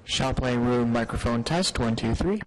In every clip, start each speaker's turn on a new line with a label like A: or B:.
A: Shop Lane Room microphone test, 1, 2, 3.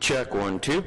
B: Check 1, 2.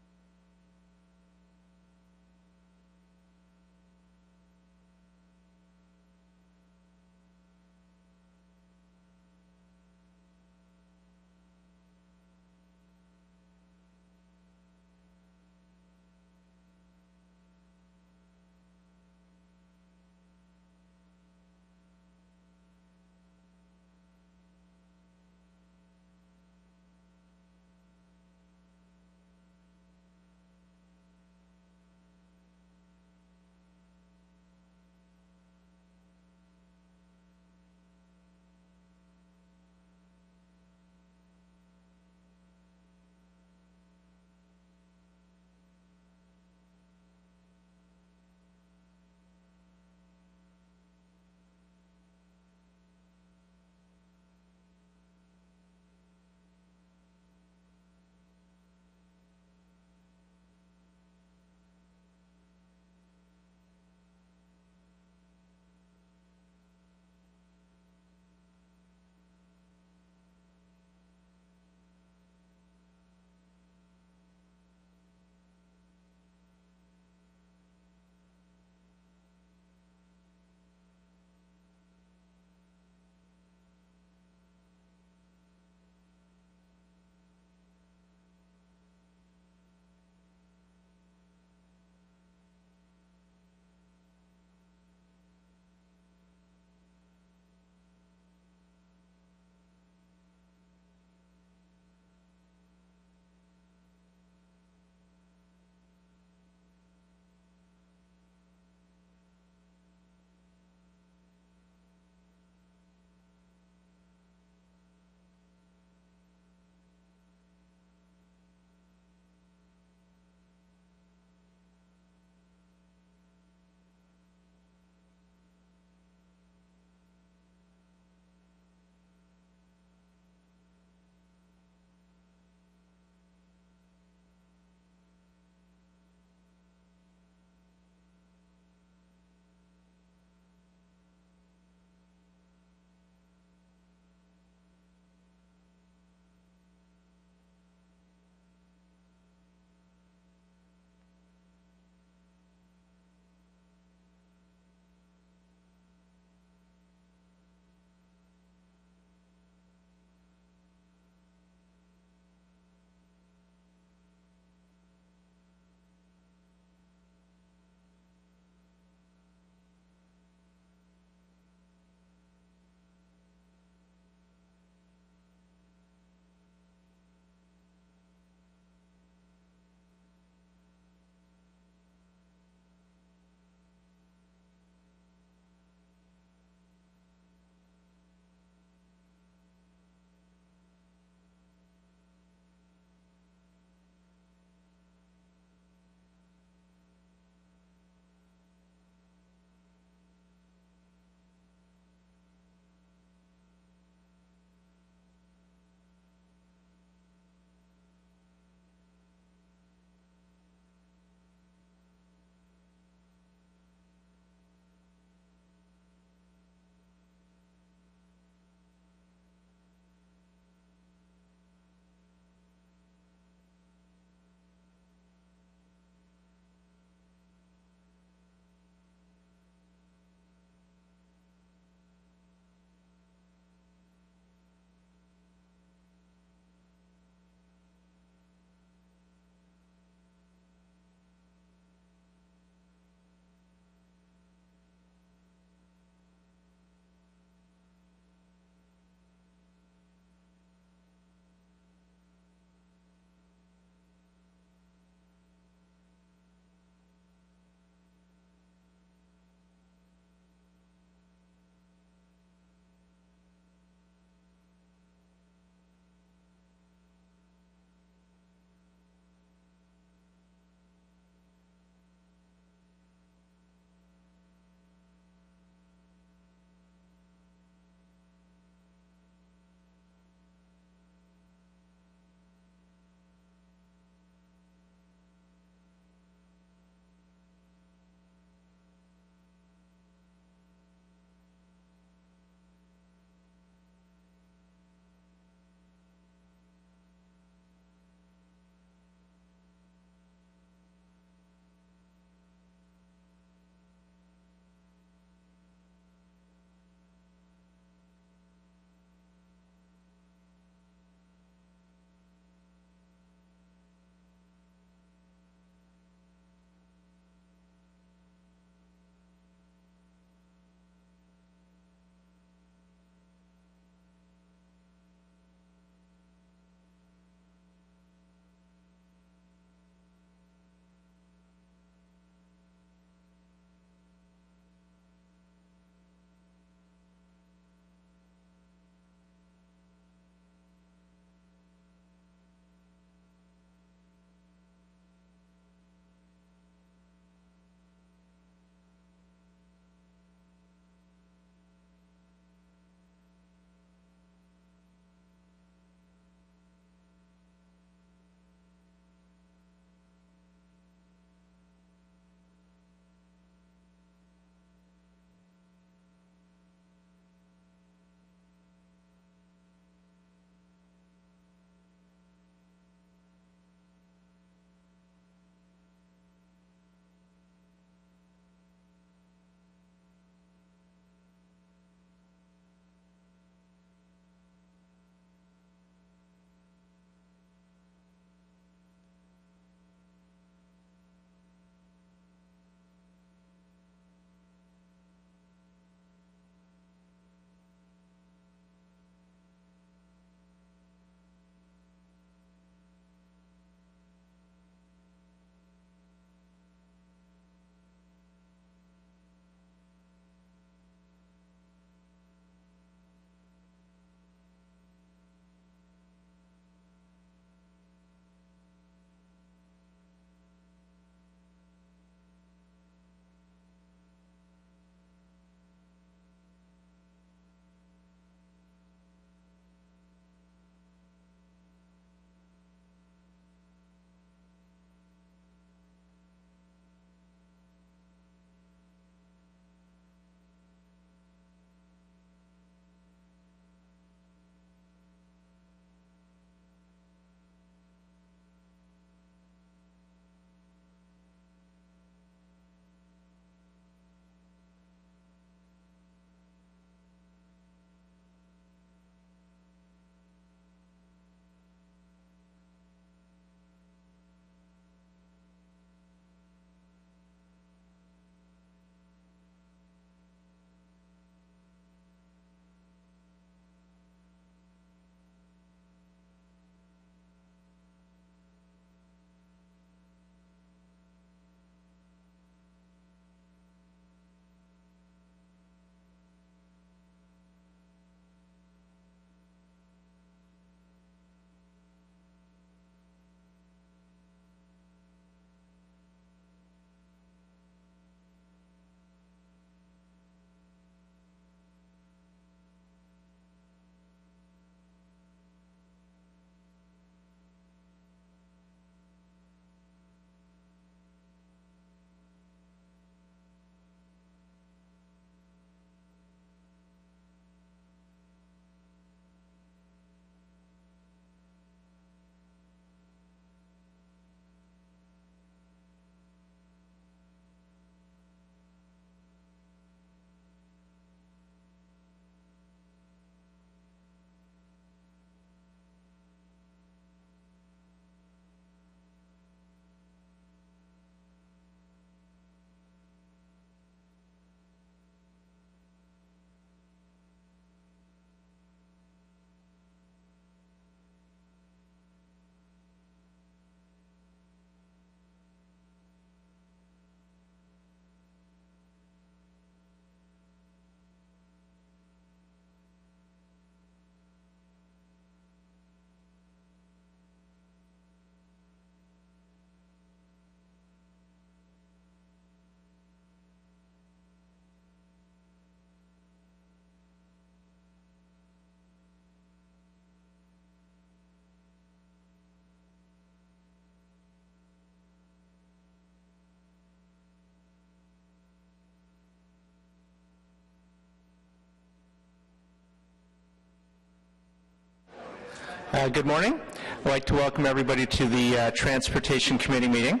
A: Good morning. I'd like to welcome everybody to the Transportation Committee meeting.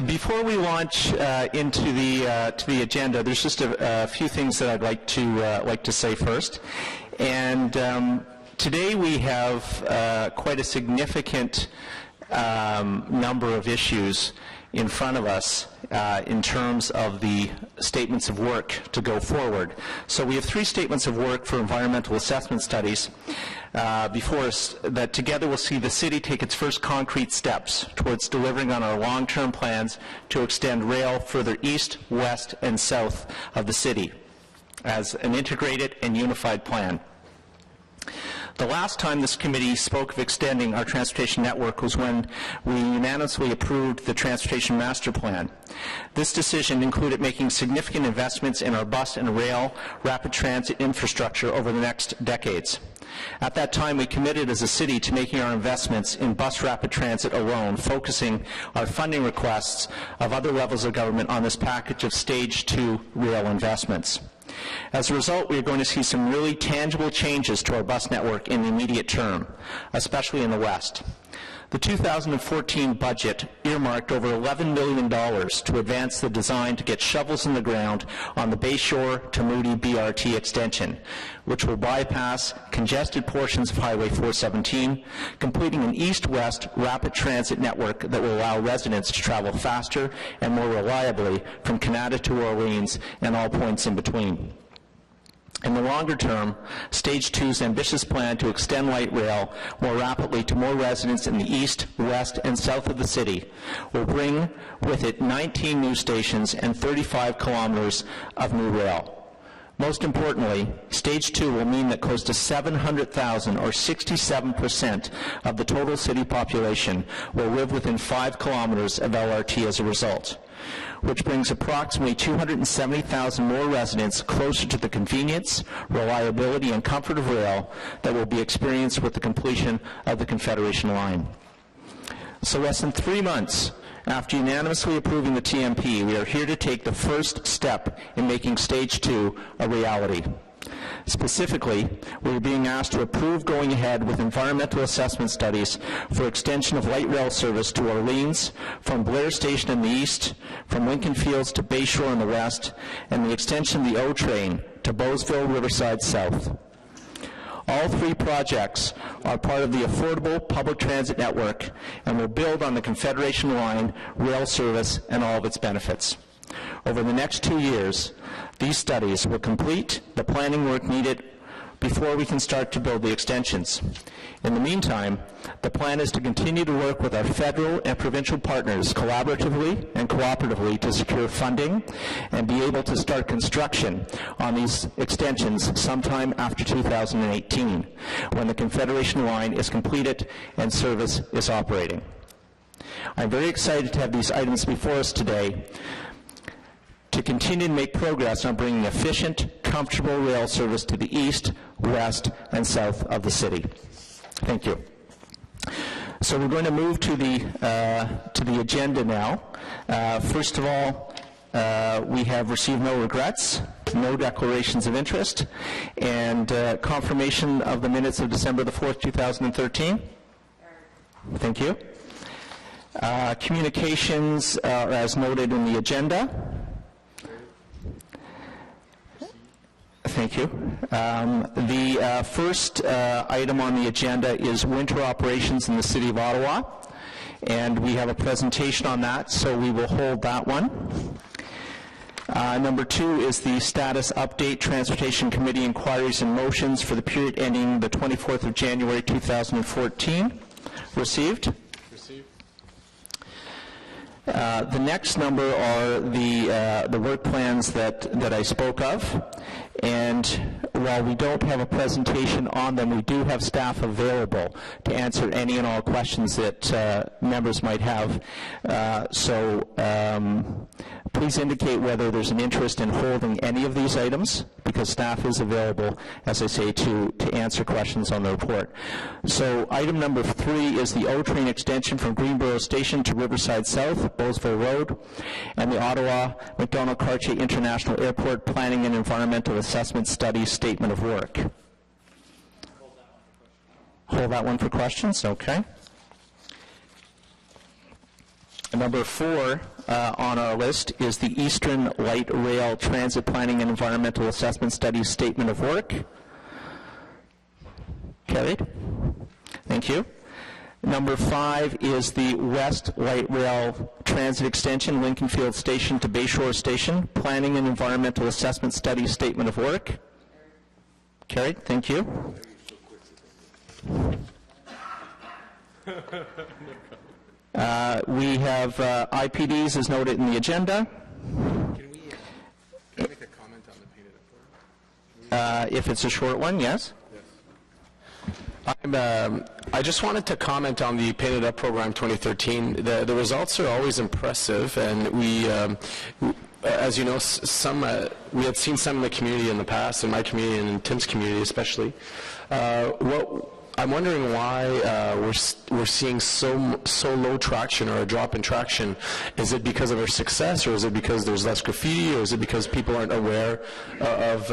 A: Before we launch into the agenda, there's just a few things that I'd like to say first. And today we have quite a significant number of issues in front of us in terms of the statements of work to go forward. So we have 3 statements of work for environmental assessment studies before us that together will see the city take its first concrete steps towards delivering on our long-term plans to extend rail further east, west, and south of the city as an integrated and unified plan. The last time this committee spoke of extending our transportation network was when we unanimously approved the Transportation Master Plan. This decision included making significant investments in our bus and rail rapid transit infrastructure over the next decades. At that time, we committed as a city to making our investments in bus rapid transit alone, focusing our funding requests of other levels of government on this package of Stage 2 rail investments. As a result, we are going to see some really tangible changes to our bus network in the immediate term, especially in the West. The 2014 budget earmarked over $11 million to advance the design to get shovels in the ground on the Bayshore to Moody BRT extension, which will bypass congested portions of Highway 417, completing an east-west rapid transit network that will allow residents to travel faster and more reliably from Canada to Orleans and all points in between. In the longer term, Stage 2's ambitious plan to extend light rail more rapidly to more residents in the east, west, and south of the city will bring with it 19 new stations and 35 kilometers of new rail. Most importantly, Stage 2 will mean that close to 700,000, or 67% of the total city population, will live within 5 kilometers of LRT as a result, which brings approximately 270,000 more residents closer to the convenience, reliability, and comfort of rail that will be experienced with the completion of the Confederation Line. So less than 3 months after unanimously approving the TMP, we are here to take the first step in making Stage 2 a reality. Specifically, we are being asked to approve going ahead with environmental assessment studies for extension of light rail service to Orleans, from Blair Station in the east, from Lincoln Fields to Bayshore in the west, and the extension of the O train to Bowesville Riverside south. All 3 projects are part of the affordable public transit network and will build on the Confederation Line rail service and all of its benefits. Over the next 2 years, these studies will complete the planning work needed before we can start to build the extensions. In the meantime, the plan is to continue to work with our federal and provincial partners collaboratively and cooperatively to secure funding and be able to start construction on these extensions sometime after 2018, when the Confederation Line is completed and service is operating. I'm very excited to have these items before us today to continue to make progress on bringing efficient, comfortable rail service to the east, west, and south of the city. Thank you. So we're going to move to the agenda now. First of all, we have received no regrets, no declarations of interest, and confirmation of the minutes of December the 4th, 2013. Thank you. Communications are as noted in the agenda. Thank you. The first item on the agenda is winter operations in the City of Ottawa, and we have a presentation on that, so we will hold that one. Number 2 is the status update, Transportation Committee inquiries and motions for the period ending the 24th of January 2014. Received? Received. The next number are the work plans that I spoke of. And while we don't have a presentation on them, we do have staff available to answer any and all questions that members might have. So please indicate whether there's an interest in holding any of these items, because staff is available, as I say, to answer questions on the report. So item number 3 is the O train extension from Greenboro Station to Riverside South, Bowesville Road, and the Ottawa Macdonald-Cartier International Airport Planning and Environmental Assessment Studies Statement of Work. Hold that one for questions, okay. Number 4 on our list is the Eastern Light Rail Transit Planning and Environmental Assessment Study Statement of Work. Carried. Thank you. Number 5 is the West Light Rail Transit Extension, Lincoln Field Station to Bayshore Station, Planning and Environmental Assessment Study Statement of Work. Carried. Thank you. We have IPDs as noted in the agenda.
B: Can I make a comment on the painted up program?
A: If it's a short one, yes.
B: I just wanted to comment on the Painted Up Program 2013. The results are always impressive, and we, as you know, we had seen some in the community in the past, in my community and in Tim's community especially. I'm wondering why we're seeing so low traction or a drop in traction. Is it because of our success, or is it because there's less graffiti, or is it because people aren't aware of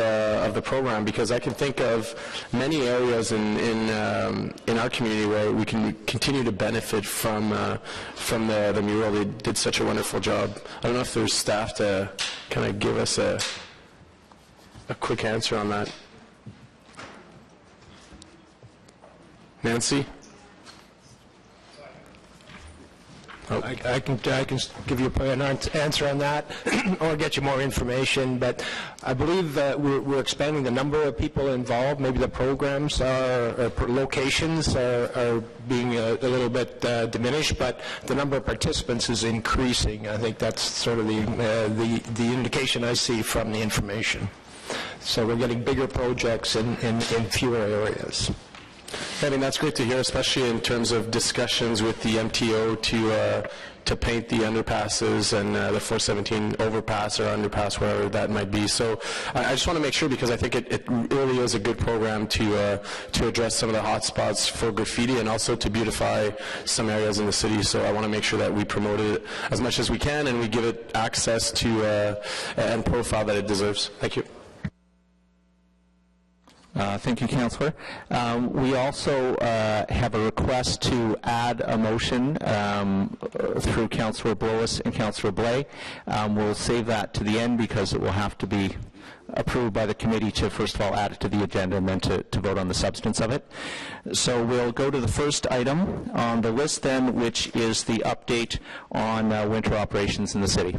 B: the program? Because I can think of many areas in our community where we can continue to benefit from the mural. They did such a wonderful job. I don't know if there's staff to kind of give us a quick answer on that. Nancy?
C: Oh. I can give you an answer on that or get you more information, but I believe that we're expanding the number of people involved. Maybe the programs or locations are being a little bit diminished, but the number of participants is increasing. I think that's sort of the indication I see from the information. So we're getting bigger projects in fewer areas.
B: I mean, that's great to hear, especially in terms of discussions with the MTO to paint the underpasses and the 417 overpass or underpass, wherever that might be. So I just want to make sure, because I think it really is a good program to address some of the hot spots for graffiti and also to beautify some areas in the city. So I want to make sure that we promote it as much as we can and we give it access to and profile that it deserves. Thank you.
A: Thank you, Councillor. We also have a request to add a motion through Councillor Blois and Councillor Blais. We'll save that to the end because it will have to be approved by the committee to first of all add it to the agenda and then to vote on the substance of it. So we'll go to the first item on the list then, which is the update on winter operations in the city.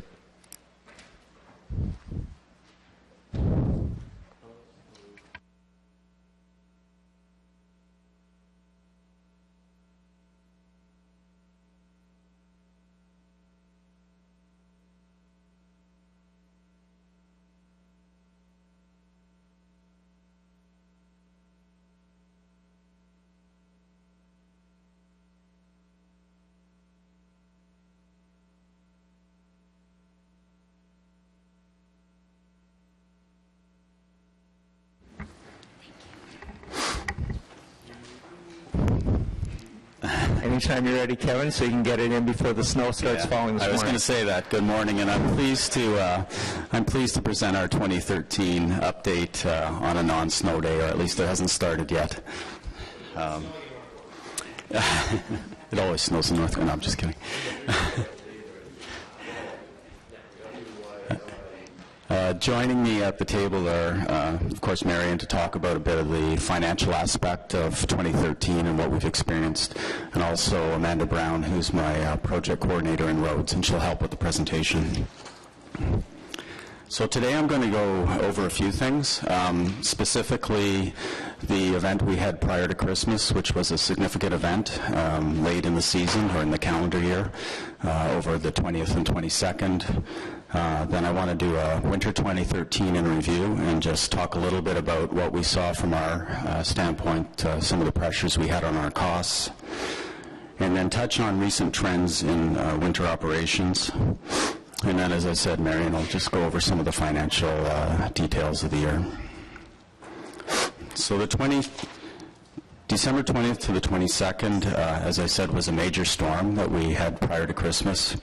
A: Anytime you're ready, Kevin, so you can get it in before the snow starts falling this morning.
D: I was going to say that. Good morning, and I'm pleased to present our 2013 update on a non-snow day, or at least it hasn't started yet. It always snows in North Carolina. No, I'm just kidding. Joining me at the table are, of course, Marion to talk about a bit of the financial aspect of 2013 and what we've experienced, and also Amanda Brown, who's my project coordinator in roads, and she'll help with the presentation. So today I'm going to go over a few things, specifically the event we had prior to Christmas, which was a significant event late in the season or in the calendar year, over the 20th and 22nd. Then I want to do a winter 2013 in review and just talk a little bit about what we saw from our standpoint, some of the pressures we had on our costs, and then touch on recent trends in winter operations. And then, as I said, Marion will just go over some of the financial details of the year. So December 20th to the 22nd, as I said, was a major storm that we had prior to Christmas,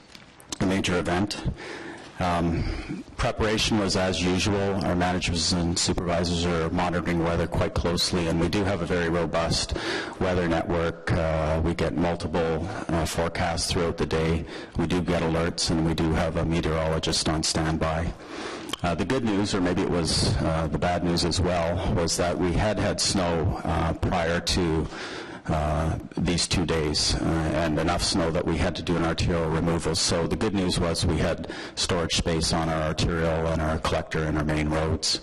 D: a major event. Preparation was as usual. Our managers and supervisors are monitoring weather quite closely, and we do have a very robust weather network. We get multiple forecasts throughout the day. We do get alerts, and we do have a meteorologist on standby. The good news, or maybe it was the bad news as well, was that we had snow prior to these 2 days, and enough snow that we had to do an arterial removal. So the good news was we had storage space on our arterial and our collector and our main roads.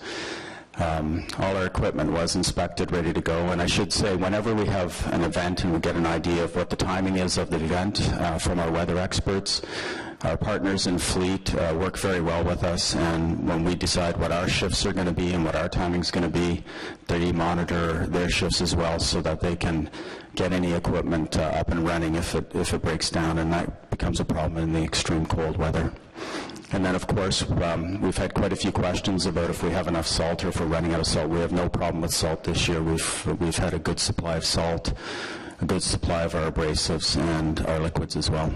D: All our equipment was inspected, ready to go, and I should say whenever we have an event and we get an idea of what the timing is of the event from our weather experts, our partners in fleet work very well with us, and when we decide what our shifts are going to be and what our timing is going to be, they monitor their shifts as well so that they can get any equipment up and running if it breaks down, and that becomes a problem in the extreme cold weather. And then, of course, we've had quite a few questions about if we have enough salt or if we're running out of salt. We have no problem with salt this year. We've had a good supply of salt, a good supply of our abrasives, and our liquids as well.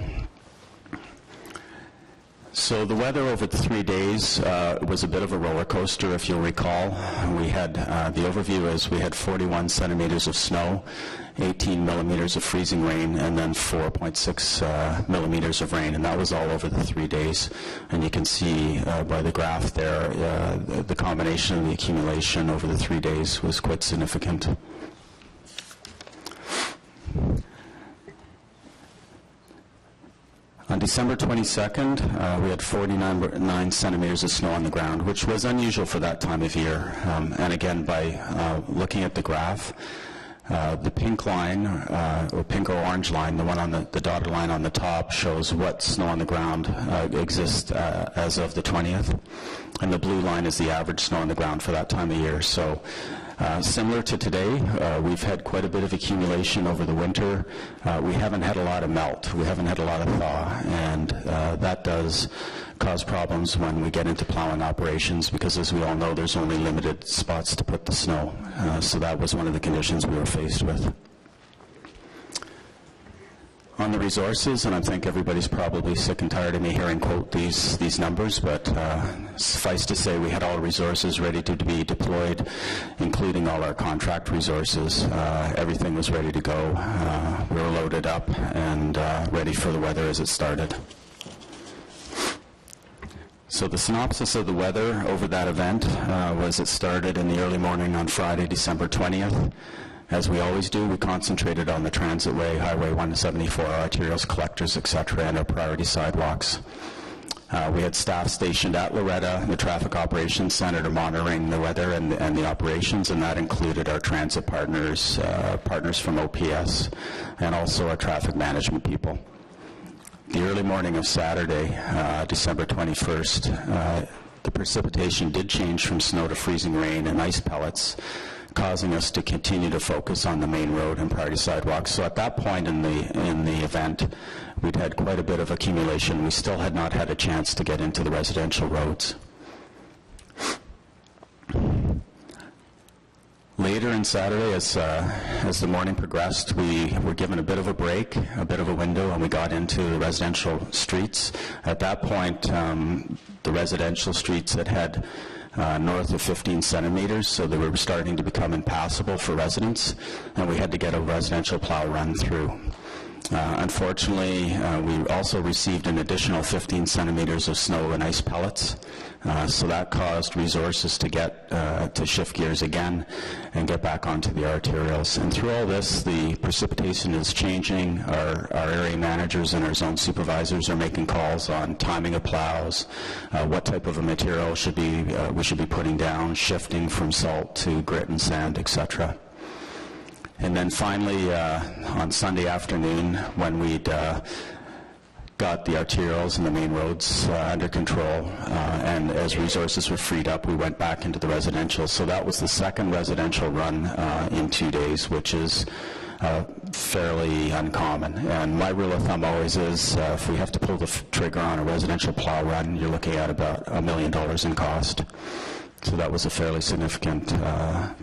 D: So the weather over the 3 days was a bit of a roller coaster, if you'll recall. We had, the overview is we had 41 centimeters of snow, 18 millimeters of freezing rain, and then 4.6 millimeters of rain, and that was all over the 3 days. And you can see by the graph there, the combination of the accumulation over the 3 days was quite significant. On December 22nd, we had 49 centimeters of snow on the ground, which was unusual for that time of year. And again, by looking at the graph, the pink line, or pink or orange line, the one on the dotted line on the top, shows what snow on the ground exists as of the 20th. And the blue line is the average snow on the ground for that time of year. So similar to today, we've had quite a bit of accumulation over the winter. We haven't had a lot of melt. We haven't had a lot of thaw, and that does cause problems when we get into plowing operations because, as we all know, there's only limited spots to put the snow. So that was one of the conditions we were faced with. On the resources, and I think everybody's probably sick and tired of me hearing quote these numbers, but suffice to say we had all resources ready to be deployed, including all our contract resources. Everything was ready to go. We were loaded up and ready for the weather as it started. So the synopsis of the weather over that event was it started in the early morning on Friday, December 20th. As we always do, we concentrated on the transitway, Highway 174, our arterials, collectors, etc., and our priority sidewalks. We had staff stationed at Loretta, the Traffic Operations Center, monitoring the weather and the operations, and that included our transit partners, partners from OPS, and also our traffic management people. The early morning of Saturday, December 21st, the precipitation did change from snow to freezing rain and ice pellets, causing us to continue to focus on the main road and priority sidewalks. So at that point in the event, we'd had quite a bit of accumulation. We still had not had a chance to get into the residential roads. Later in Saturday, as the morning progressed, we were given a bit of a break, a bit of a window, and we got into the residential streets. At that point, the residential streets had north of 15 centimeters, so they were starting to become impassable for residents, and we had to get a residential plow run through. Unfortunately, we also received an additional 15 centimeters of snow and ice pellets, so that caused resources to get to shift gears again and get back onto the arterials. And through all this, the precipitation is changing. Our area managers and our zone supervisors are making calls on timing of plows, what type of a material we should be putting down, shifting from salt to grit and sand, etc. And then finally, on Sunday afternoon, when we'd got the arterials and the main roads under control, and as resources were freed up, we went back into the residential. So that was the second residential run in 2 days, which is fairly uncommon. And my rule of thumb always is if we have to pull the trigger on a residential plow run, you're looking at about $1 million in cost. So that was a fairly significant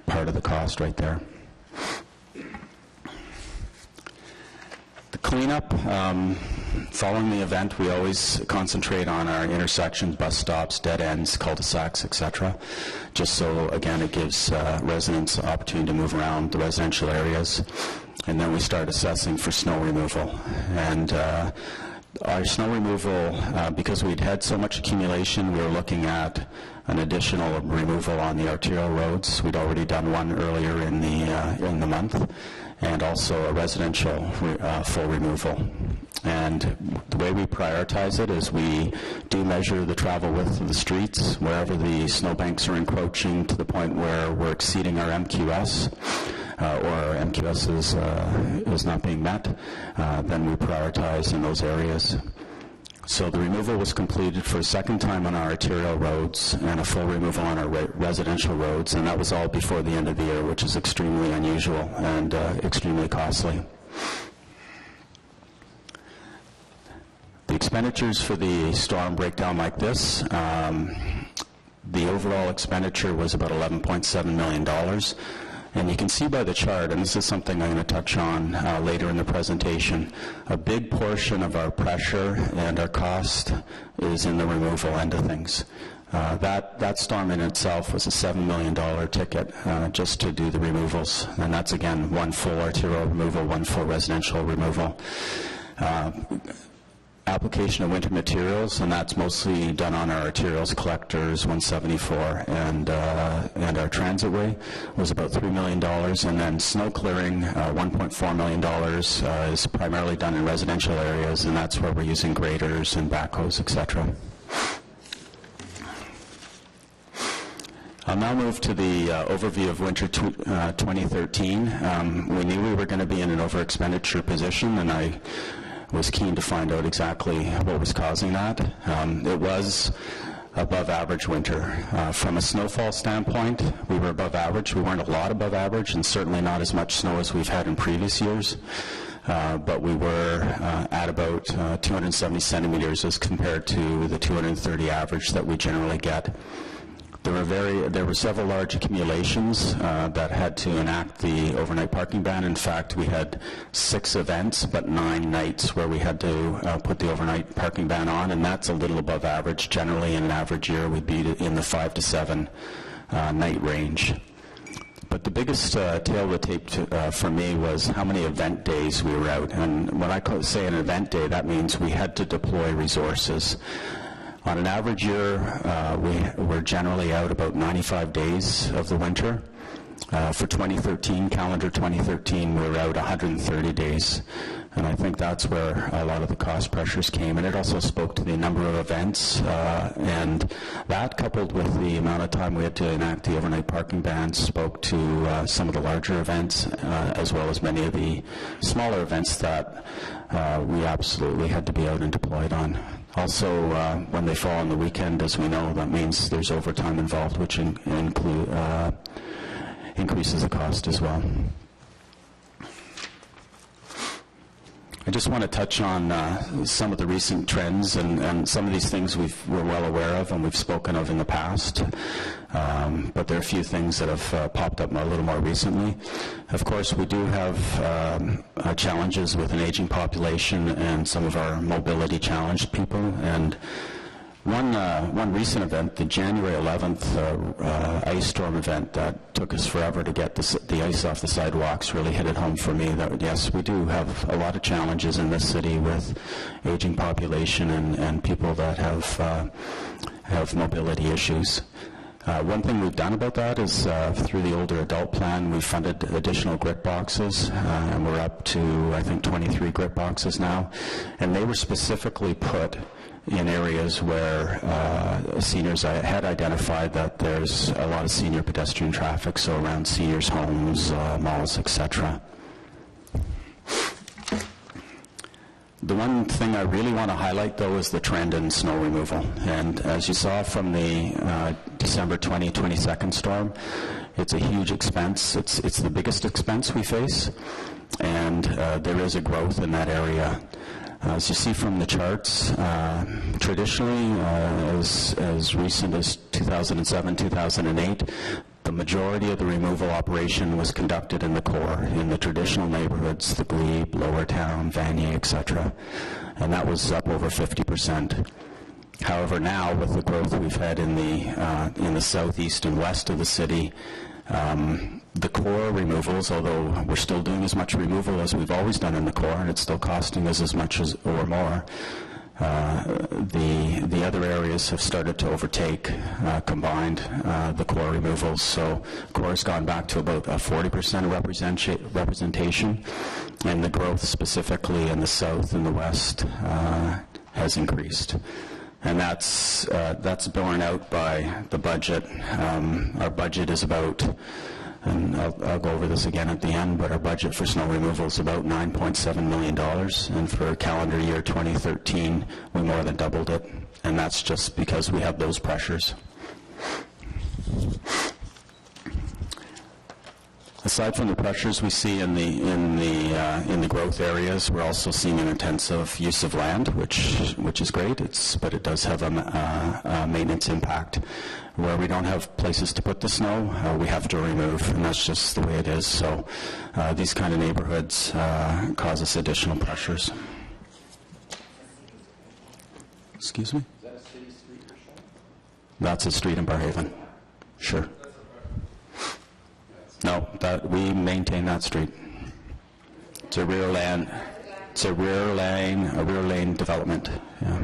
D: part of the cost right there. The cleanup, Following the event, we always concentrate on our intersections, bus stops, dead ends, cul-de-sacs, etc., just so, again, it gives residents the opportunity to move around the residential areas. And then we start assessing for snow removal. And our snow removal, because we'd had so much accumulation, we were looking at an additional removal on the arterial roads. We'd already done one earlier in the month, and also a residential full removal. And the way we prioritize it is we do measure the travel width of the streets. Wherever the snowbanks are encroaching to the point where we're exceeding our MQS, or our MQS is not being met, then we prioritize in those areas. So the removal was completed for a second time on our arterial roads and a full removal on our residential roads, and that was all before the end of the year, which is extremely unusual and extremely costly. The expenditures for the storm break down like this. The overall expenditure was about $11.7 million. And you can see by the chart, and this is something I'm going to touch on later in the presentation, a big portion of our pressure and our cost is in the removal end of things. That storm in itself was a $7 million ticket just to do the removals, and that's, again, one full arterial removal, one full residential removal. Application of winter materials, and that's mostly done on our arterials, collectors, 174, and our transitway was about $3 million, and then snow clearing, $1.4 million, is primarily done in residential areas, and that's where we're using graders and backhoes, etc. I'll now move to the overview of winter 2013. We knew we were going to be in an over-expenditure position, and I was keen to find out exactly what was causing that. It was above average winter. From a snowfall standpoint, we were above average. We weren't a lot above average, and certainly not as much snow as we've had in previous years. But we were at about 270 centimeters as compared to the 230 average that we generally get. There were several large accumulations that had to enact the overnight parking ban. In fact, we had 6 events, but 9 nights where we had to put the overnight parking ban on, and that's a little above average. Generally, in an average year, we'd be in the 5 to 7 night range. But the biggest tail of the tape for me was how many event days we were out. And when I say an event day, that means we had to deploy resources. On an average year, we're generally out about 95 days of the winter. For 2013, calendar 2013, we were out 130 days. And I think that's where a lot of the cost pressures came. And it also spoke to the number of events. And that, coupled with the amount of time we had to enact the overnight parking ban, spoke to some of the larger events, as well as many of the smaller events that we absolutely had to be out and deployed on. Also, when they fall on the weekend, as we know, that means there's overtime involved, which increases the cost as well. I just want to touch on some of the recent trends and some of these things we're well aware of and we've spoken of in the past. But there are a few things that have popped up a little more recently. Of course, we do have challenges with an aging population and some of our mobility-challenged people. And one recent event, the January 11th ice storm event that took us forever to get the ice off the sidewalks, really hit it home for me that, yes, we do have a lot of challenges in this city with aging population and people that have mobility issues. One thing we've done about that is through the older adult plan, we funded additional grit boxes, and we're up to, I think, 23 grit boxes now. And they were specifically put in areas where seniors had identified that there's a lot of senior pedestrian traffic, so around seniors' homes, malls, etc. The one thing I really want to highlight, though, is the trend in snow removal. And as you saw from the December 22nd storm, it's a huge expense. It's the biggest expense we face, and there is a growth in that area. As you see from the charts, traditionally, as recent as 2007, 2008, the majority of the removal operation was conducted in the core, in the traditional neighborhoods, the Glebe, Lower Town, Vanier, etc., and that was up over 50%. However, now with the growth we've had in the southeast and west of the city, the core removals, although we're still doing as much removal as we've always done in the core, and it's still costing us as much as or more, the other areas have started to overtake combined the core removals. So core has gone back to about 40% representation, and the growth specifically in the south and the west has increased. And that's borne out by the budget. Our budget is about, and I'll go over this again at the end, but our budget for snow removal is about $9.7 million, and for calendar year 2013, we more than doubled it, and that's just because we have those pressures. Aside from the pressures we see in the growth areas, we're also seeing an intensive use of land, which is great. But it does have a maintenance impact. Where we don't have places to put the snow, we have to remove, and that's just the way it is. So these kind of neighborhoods cause us additional pressures. Excuse me? Is that a city street or something? That's a street in Barrhaven. Sure. No, that we maintain that street. It's a rear lane. It's a rear lane development. Yeah.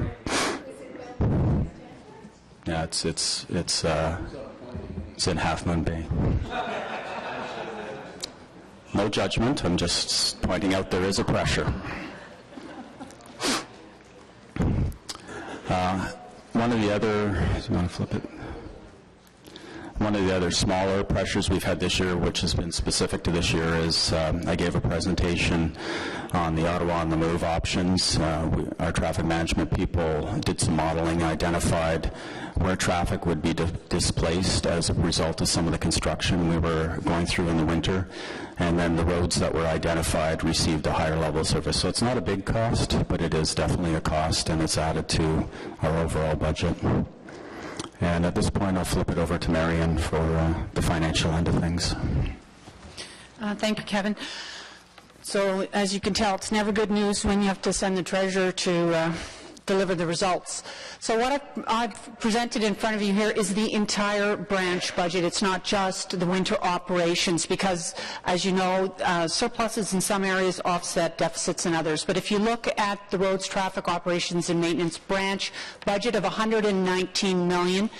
D: Yeah, it's in Half Moon Bay. No judgment. I'm just pointing out there is a pressure. One of the other. Do you want to flip it? One of the other smaller pressures we've had this year, which has been specific to this year, is I gave a presentation on the Ottawa on the Move options. Our traffic management people did some modeling, identified where traffic would be displaced as a result of some of the construction we were going through in the winter, and then the roads that were identified received a higher level of service. So it's not a big cost, but it is definitely a cost, and it's added to our overall budget. And at this point, I'll flip it over to Marion for the financial end of things.
E: Thank you, Kevin. So, as you can tell, it's never good news when you have to send the treasurer to deliver the results. So what I've presented in front of you here is the entire branch budget. It's not just the winter operations because, as you know, surpluses in some areas offset deficits in others. But if you look at the roads, traffic operations and maintenance branch budget of $119 million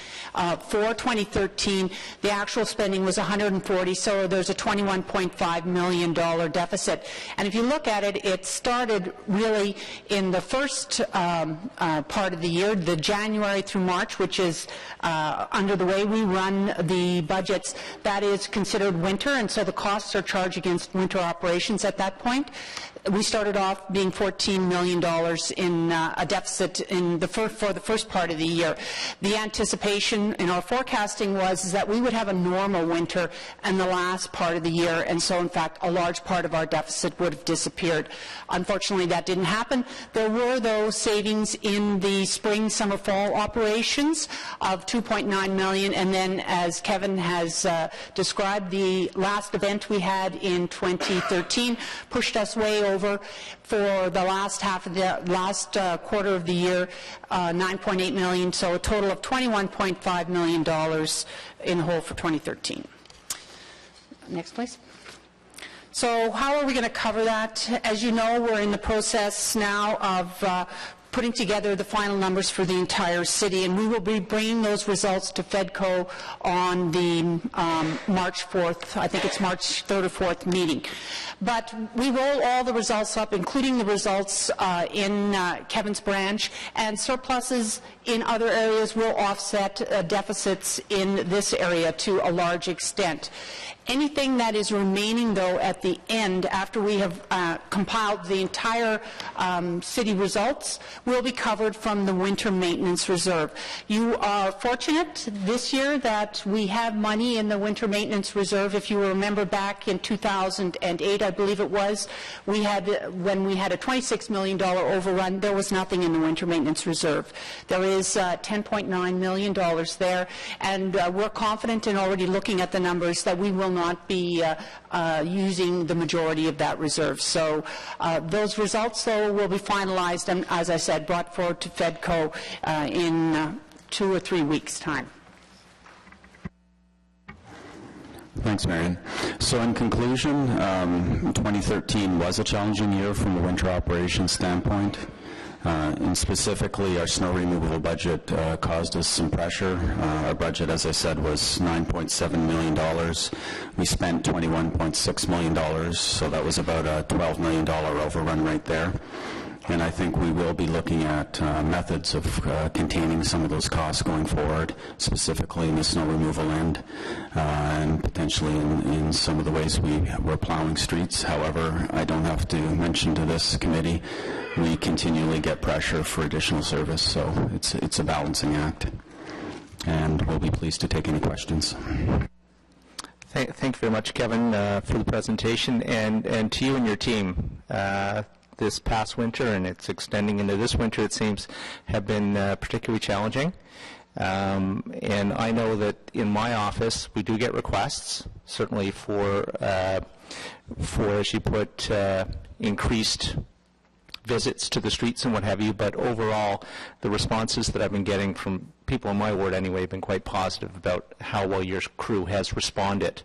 E: for 2013, the actual spending was $140, so there's a $21.5 million deficit. And if you look at it, it started really in the first part of the year, the January through March, which is under the way we run the budgets, that is considered winter, and so the costs are charged against winter operations at that point. We started off being $14 million in a deficit for the first part of the year. The anticipation in our forecasting was that we would have a normal winter in the last part of the year, and so in fact a large part of our deficit would have disappeared. Unfortunately, that didn't happen. There were, though, savings in the spring, summer, fall operations of $2.9 million, and then, as Kevin has described, the last event we had in 2013 pushed us way over for the last half of the last quarter of the year, $9.8 million, so a total of $21.5 million in the whole for 2013. Next, please. So how are we going to cover that? As you know, we're in the process now of putting together the final numbers for the entire city, and we will be bringing those results to FEDCO on the March 4th, I think it's March 3rd or 4th meeting. But we roll all the results up, including the results in Kevin's branch, and surpluses in other areas will offset deficits in this area to a large extent. Anything that is remaining, though, at the end, after we have compiled the entire city results, will be covered from the winter maintenance reserve. You are fortunate this year that we have money in the winter maintenance reserve. If you remember back in 2008, I believe it was, when we had a $26 million overrun, there was nothing in the winter maintenance reserve. There is $10.9 million there, and we're confident in already looking at the numbers that we will not be using the majority of that reserve. So those results, though, will be finalized and, as I said, brought forward to FEDCO in 2 or 3 weeks' time.
D: Thanks, Marion. So in conclusion, 2013 was a challenging year from a winter operations standpoint. And specifically, our snow removal budget caused us some pressure. Our budget, as I said, was $9.7 million. We spent $21.6 million, so that was about a $12 million overrun right there. And I think we will be looking at methods of containing some of those costs going forward, specifically in the snow removal end, and potentially in some of the ways we're plowing streets. However, I don't have to mention to this committee, we continually get pressure for additional service, so it's a balancing act. And we'll be pleased to take any questions.
A: Thank you very much, Kevin, for the presentation, and to you and your team. This past winter, and it's extending into this winter, it seems, have been particularly challenging. And I know that in my office we do get requests, certainly for as you put, increased visits to the streets and what have you, but overall the responses that I've been getting from people in my ward anyway have been quite positive about how well your crew has responded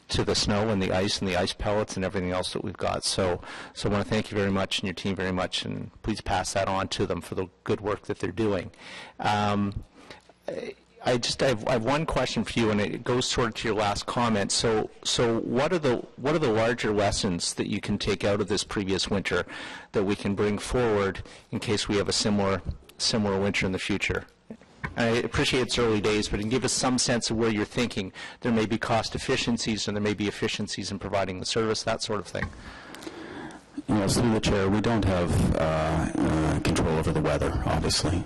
A: to the snow and the ice pellets and everything else that we've got. So I want to thank you very much and your team very much, and please pass that on to them for the good work that they're doing. I have one question for you, and it goes sort of to your last comment. So what are the larger lessons that you can take out of this previous winter that we can bring forward in case we have a similar winter in the future? I appreciate it's early days, but it can give us some sense of where you're thinking. There may be cost efficiencies, and there may be efficiencies in providing the service, that sort of thing.
D: Yes, through the chair, we don't have control over the weather, obviously.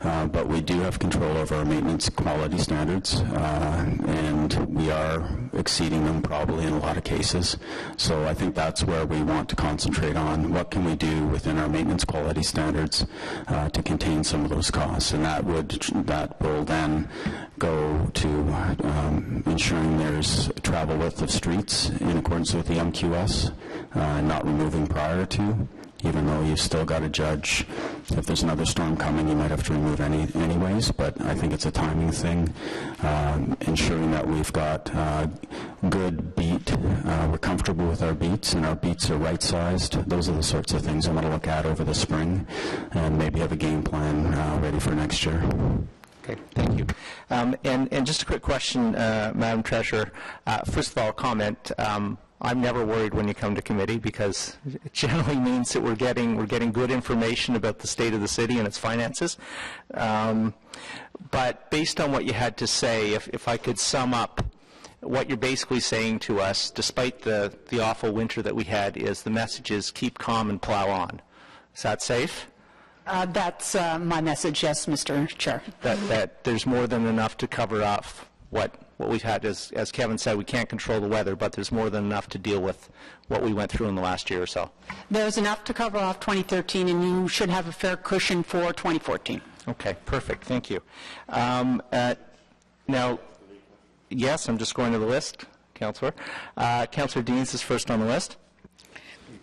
D: But we do have control over our maintenance quality standards, and we are exceeding them probably in a lot of cases. So I think that's where we want to concentrate on. What can we do within our maintenance quality standards to contain some of those costs? And that will then go to ensuring there's travel width of streets in accordance with the MQS, not removing prior to. Even though you've still got to judge if there's another storm coming, you might have to remove anyways, but I think it's a timing thing. Ensuring that we've got good beat, we're comfortable with our beats, and our beats are right-sized. Those are the sorts of things I want to look at over the spring, and maybe have a game plan ready for next year.
A: Okay, thank you. And just a quick question, Madam Treasurer. First of all, a comment. I'm never worried when you come to committee, because it generally means that we're getting good information about the state of the city and its finances. But based on what you had to say, if I could sum up what you're basically saying to us, despite the awful winter that we had, is the message is keep calm and plow on. Is that safe?
E: That's my message, yes, Mr. Chair.
A: That there's more than enough to cover off what we've had. As Kevin said, we can't control the weather, but there's more than enough to deal with what we went through in the last year or so. There's enough to cover off 2013, and you should have a fair cushion for 2014. Okay, perfect. Thank you. Now, yes, I'm just going to the list, Councillor. Councillor Deans is first on the list.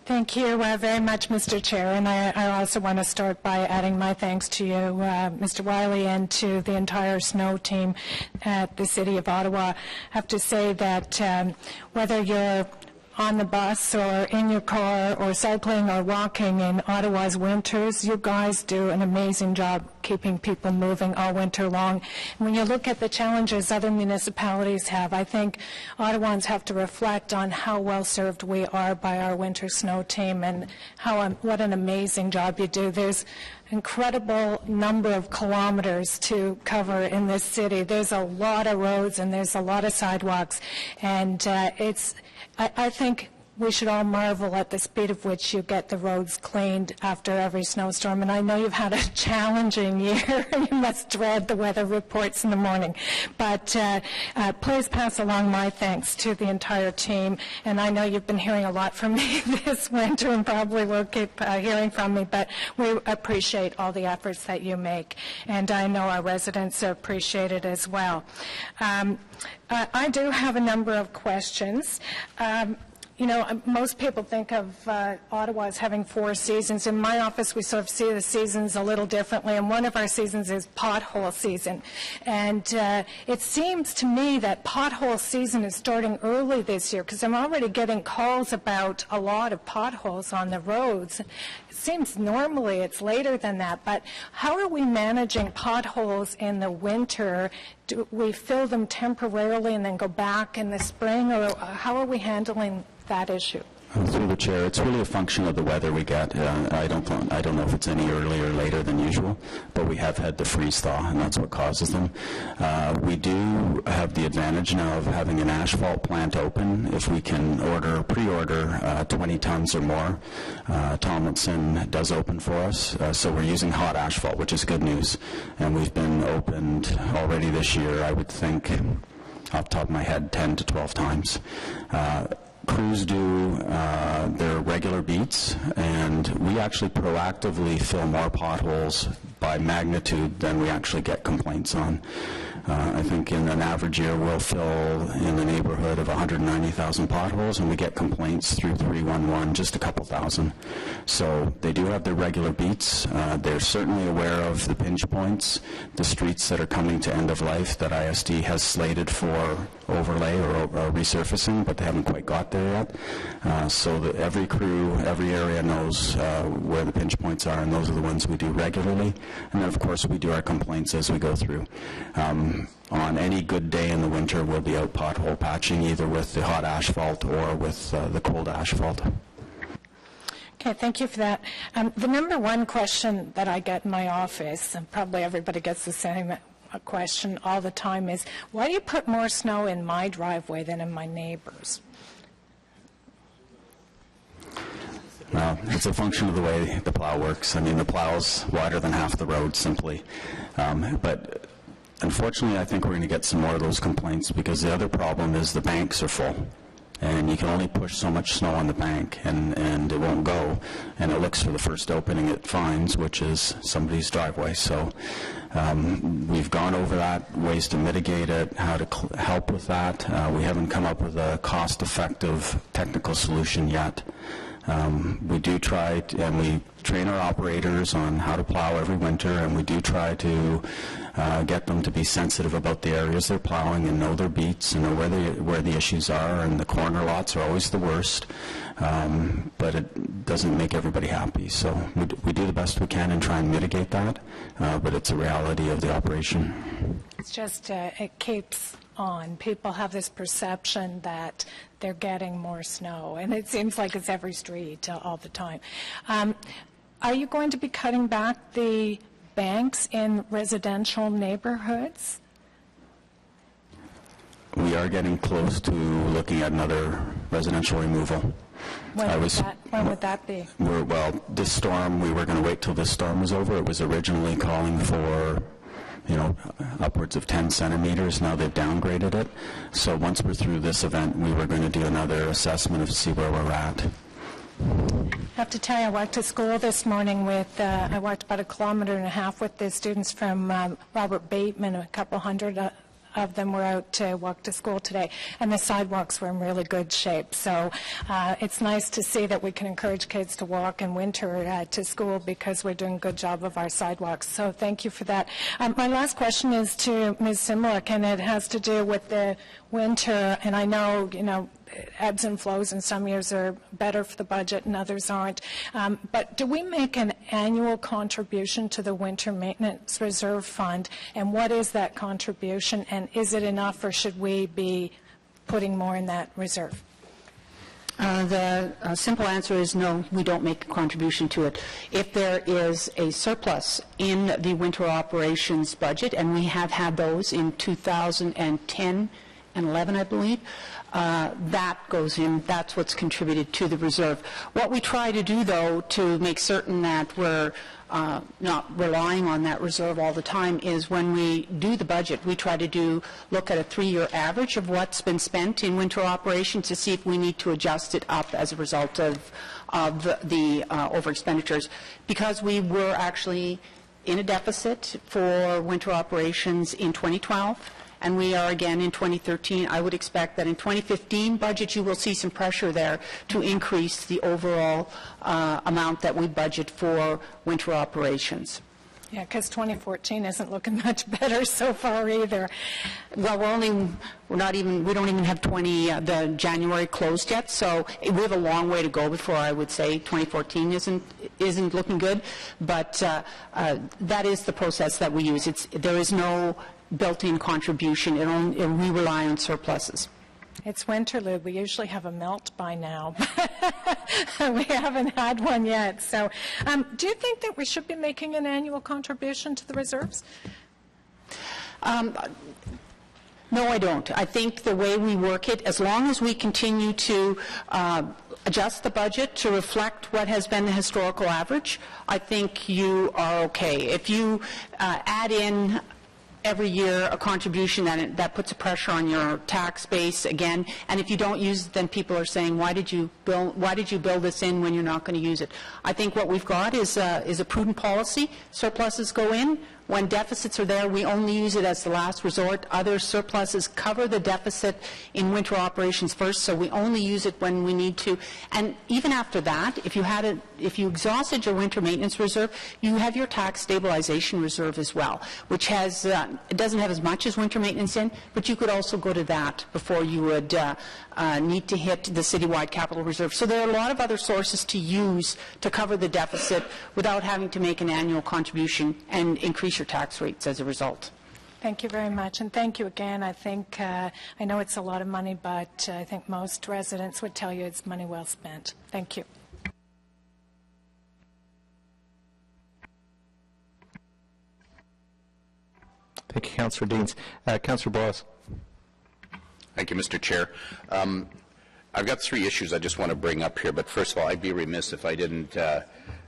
F: Thank you very much, Mr. Chair, and I also want to start by adding my thanks to you, Mr. Wiley, and to the entire snow team at the City of Ottawa. I have to say that whether you're on the bus or in your car or cycling or walking in Ottawa's winters, you guys do an amazing job keeping people moving all winter long. And when you look at the challenges other municipalities have, I think Ottawans have to reflect on how well served we are by our winter snow team, and what an amazing job you do. There's incredible number of kilometers to cover in this city. There's a lot of roads and there's a lot of sidewalks, and I think we should all marvel at the speed of which you get the roads cleaned after every snowstorm. And I know you've had a challenging year. You must dread the weather reports in the morning. But please pass along my thanks to the entire team. And I know you've been hearing a lot from me this winter and probably will keep hearing from me, but we appreciate all the efforts that you make. And I know our residents appreciate it as well. I do have a number of questions. You know, most people think of Ottawa as having 4 seasons. In my office, we sort of see the seasons a little differently, and one of our seasons is pothole season. And it seems to me that pothole season is starting early this year, because I'm already getting calls about a lot of potholes on the roads. It seems normally it's later than that, but how are we managing potholes in the winter? Do we fill them temporarily and then go back in the spring, or how are we handling that issue?
D: Through the chair, it's really a function of the weather we get. I don't know if it's any earlier or later than usual, but we have had the freeze thaw, and that's what causes them. We do have the advantage now of having an asphalt plant open. If we can pre-order 20 tons or more, Tomlinson does open for us. So we're using hot asphalt, which is good news, and we've been opened already this year, I would think, off the top of my head, 10 to 12 times. Crews do their regular beats, and we actually proactively fill more potholes by magnitude than we actually get complaints on. I think in an average year we'll fill in the neighborhood of 190,000 potholes, and we get complaints through 311, just a couple thousand. So they do have their regular beats. They're certainly aware of the pinch points, the streets that are coming to end of life that ISD has slated for overlay or resurfacing, but they haven't quite got there yet. So that every crew, every area knows where the pinch points are, and those are the ones we do regularly. And then, of course, we do our complaints as we go through. On any good day in the winter, we'll be out pothole patching, either with the hot asphalt or with the cold asphalt.
F: Okay, thank you for that. The number one question that I get in my office, and probably everybody gets the same question all the time, is why do you put more snow in my driveway than in my neighbor's?
D: Well, it's a function of the way the plow works. I mean, the plow's wider than half the road, simply. But unfortunately, I think we're going to get some more of those complaints, because the other problem is the banks are full. And you can only push so much snow on the bank, and it won't go. And it looks for the first opening it finds, which is somebody's driveway. So we've gone over that, ways to mitigate it, how to help with that. We haven't come up with a cost-effective technical solution yet. We do try, and we train our operators on how to plow every winter, and we do try to get them to be sensitive about the areas they're plowing and know their beats and know where the issues are, and the corner lots are always the worst, but it doesn't make everybody happy. So we do the best we can and try and mitigate that, but it's a reality of the operation.
F: It's just, it keeps on. People have this perception that they're getting more snow, and it seems like it's every street all the time. Are you going to be cutting back the banks in residential neighborhoods?
D: We are getting close to looking at another residential removal.
F: When would that be?
D: Well, this storm, we were going to wait till this storm was over. It was originally calling for upwards of 10 centimeters. Now they've downgraded it. So once we're through this event, we were going to do another assessment to see where we're at.
F: I have to tell you, I walked to school this morning with, I walked about 1.5 kilometers with the students from Robert Bateman. A couple hundred of them were out to walk to school today, and the sidewalks were in really good shape. So it's nice to see that we can encourage kids to walk in winter to school, because we're doing a good job of our sidewalks. So thank you for that. My last question is to Ms. Simlick, and it has to do with the winter. And I know, ebbs and flows, and some years are better for the budget and others aren't. But do we make an annual contribution to the Winter Maintenance Reserve Fund? And what is that contribution? And is it enough, or should we be putting more in that reserve?
E: The simple answer is no, we don't make a contribution to it. If there is a surplus in the winter operations budget, and we have had those in 2010 2011, I believe. That goes in, that's what's contributed to the reserve. What we try to do, though, to make certain that we're not relying on that reserve all the time, is when we do the budget, we try to look at a 3-year average of what's been spent in winter operations to see if we need to adjust it up as a result of the over expenditures, because we were actually in a deficit for winter operations in 2012, and we are again in 2013. I would expect that in 2015 budget you will see some pressure there to increase the overall amount that we budget for winter operations.
F: Yeah, because 2014 isn't looking much better so far either.
E: Well, we don't even have the January closed yet, so we have a long way to go before I would say 2014 isn't looking good. But that is the process that we use. There is no built-in contribution. We rely on surpluses.
F: It's Winterlude. We usually have a melt by now. We haven't had one yet. So do you think that we should be making an annual contribution to the reserves?
E: No, I don't. I think the way we work it, as long as we continue to adjust the budget to reflect what has been the historical average, I think you are okay. If you add in every year a contribution, that puts a pressure on your tax base again, and if you don't use it, then people are saying, why did you build this in when you're not going to use it? I think what we've got is a prudent policy. Surpluses go in. When deficits are there, we only use it as the last resort. Other surpluses cover the deficit in winter operations first, so we only use it when we need to. And even after that, if you exhausted your winter maintenance reserve, you have your tax stabilization reserve as well, which has it doesn't have as much as winter maintenance in, but you could also go to that before you would need to hit the citywide capital reserve. So there are a lot of other sources to use to cover the deficit without having to make an annual contribution and increase your tax rates as a result.
F: Thank you very much, and thank you again. I think, I know it's a lot of money, but I think most residents would tell you it's money well spent. Thank you.
A: Thank you, Councillor Deans. Councillor Boyles.
G: Thank you, Mr. Chair. I've got 3 issues I just want to bring up here, but first of all, I'd be remiss if I didn't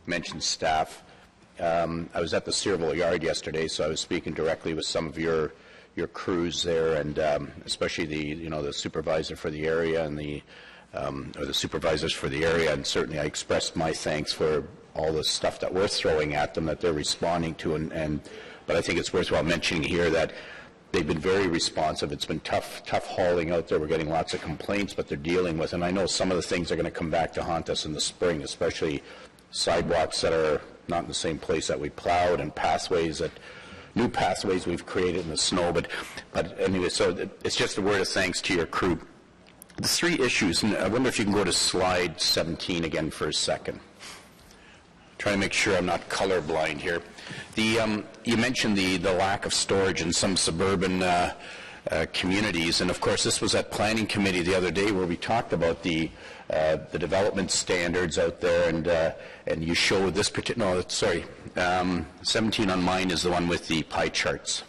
G: mention staff. I was at the Searville Yard yesterday, so I was speaking directly with some of your crews there, and especially the supervisor for the area and or the supervisors for the area, and certainly I expressed my thanks for all the stuff that we're throwing at them that they're responding to, but I think it's worthwhile mentioning here that they've been very responsive. It's been tough hauling out there. We're getting lots of complaints, but they're dealing with, and I know some of the things are going to come back to haunt us in the spring, especially sidewalks that are not in the same place that we plowed, and new pathways we've created in the snow. But anyway, so it's just a word of thanks to your crew. The 3 issues, and I wonder if you can go to slide 17 again for a second. Trying to make sure I'm not colorblind here. You mentioned the lack of storage in some suburban communities, and of course this was at Planning Committee the other day where we talked about the development standards out there, and you showed this particular. No, sorry, 17 on mine is the one with the pie charts.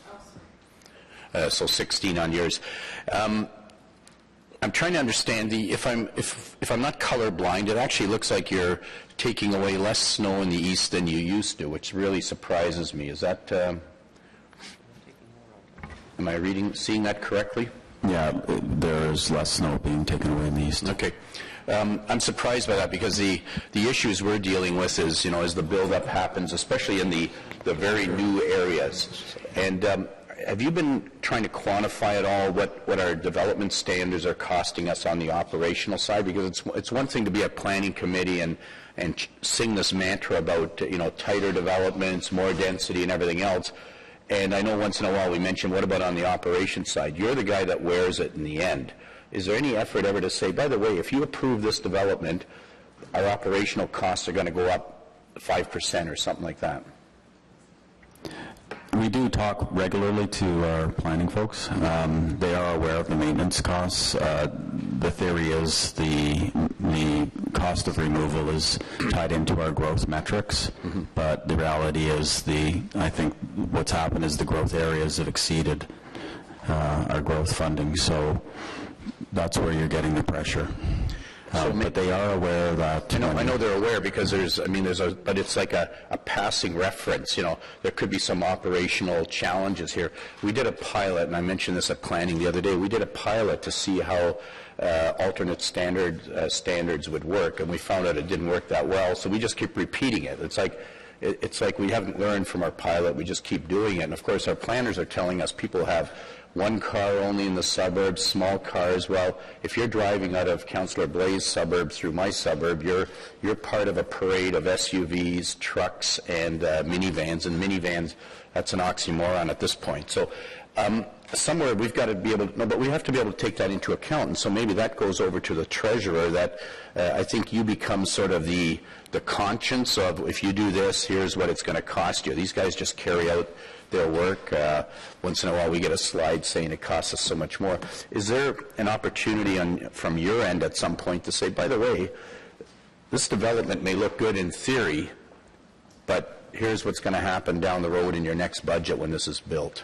G: So 16 on yours. I'm trying to understand if I'm not colorblind, it actually looks like you're taking away less snow in the east than you used to, which really surprises me. Is that? Am I seeing that correctly?
D: Yeah, there is less snow being taken away in the east.
G: Okay. I'm surprised by that because the issues we're dealing with is, as the buildup happens, especially in the very new areas. And have you been trying to quantify at all what our development standards are costing us on the operational side? Because it's one thing to be at Planning Committee and sing this mantra about, tighter developments, more density and everything else. And I know once in a while we mention, what about on the operation side? You're the guy that wears it in the end. Is there any effort ever to say, by the way, if you approve this development, our operational costs are going to go up 5% or something like that?
D: We do talk regularly to our planning folks. They are aware of the maintenance costs. The theory is the cost of removal is tied into our growth metrics, but the reality is I think what's happened is the growth areas have exceeded our growth funding. So that's where you're getting the pressure. But they are aware that...
G: I know they're aware because but it's like a passing reference. There could be some operational challenges here. We did a pilot, and I mentioned this at planning the other day. We did a pilot to see how alternate standards would work, and we found out it didn't work that well, so we just keep repeating it. It's like we haven't learned from our pilot. We just keep doing it. And, of course, our planners are telling us people have one car only in the suburbs, small cars. Well, if you're driving out of Councillor Blaise suburb through my suburb, you're part of a parade of SUVs, trucks, and minivans. And minivans, that's an oxymoron at this point. So somewhere we've got to be able to, no, but we have to be able to take that into account. And so maybe that goes over to the treasurer, that I think you become sort of the conscience of, if you do this, here's what it's going to cost you. These guys just carry out their work. Once in a while we get a slide saying it costs us so much more. Is there an opportunity from your end at some point to say, by the way, this development may look good in theory, but here's what's going to happen down the road in your next budget when this is built?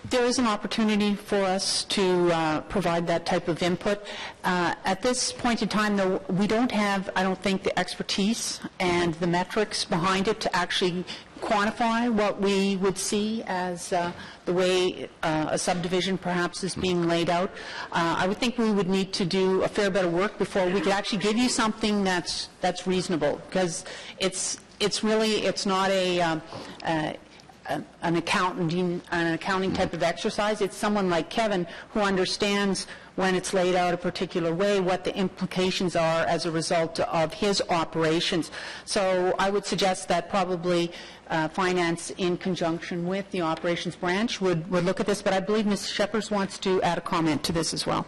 E: There is an opportunity for us to provide that type of input. At this point in time, though, we don't have, I don't think, the expertise and the metrics behind it to actually quantify what we would see as the way a subdivision perhaps is being laid out. I would think we would need to do a fair bit of work before we could actually give you something that's reasonable, because it's not an accounting type of exercise. It's someone like Kevin who understands, when it's laid out a particular way, what the implications are as a result of his operations. So I would suggest that probably finance, in conjunction with the operations branch, would look at this. But I believe Ms. Shepherd wants to add a comment to this as well.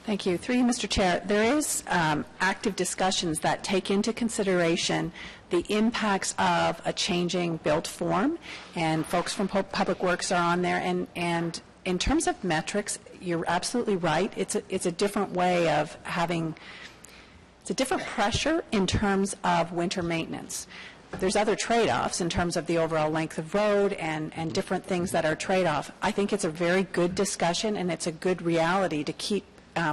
H: Thank you. Through you, Mr. Chair, there is active discussions that take into consideration the impacts of a changing built form, and folks from Public Works are on there. And in terms of metrics, you're absolutely right. It's a different way of having, it's a different pressure in terms of winter maintenance. There's other trade-offs in terms of the overall length of road and different things that are trade-off. I think it's a very good discussion, and it's a good reality to keep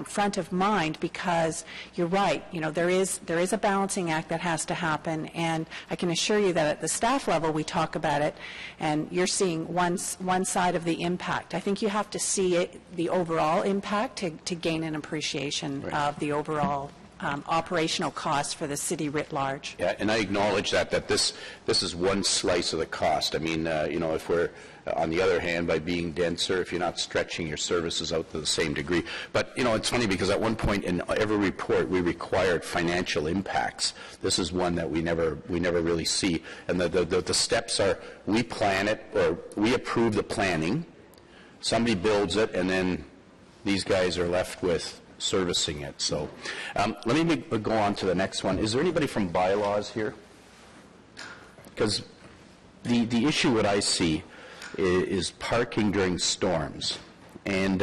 H: front of mind, because you're right, there is a balancing act that has to happen, and I can assure you that at the staff level we talk about it, and you're seeing one side of the impact. I think you have to see the overall impact to gain an appreciation of the overall operational costs for the city writ large.
G: Yeah, and I acknowledge that this is one slice of the cost. I mean, if we're on the other hand, by being denser, if you're not stretching your services out to the same degree. But, it's funny, because at one point in every report we required financial impacts. This is one that we never really see. And the steps are, we plan it, or we approve the planning, somebody builds it, and then these guys are left with servicing it. So let me go on to the next one. Is there anybody from bylaws here? Because the issue that I see is parking during storms, and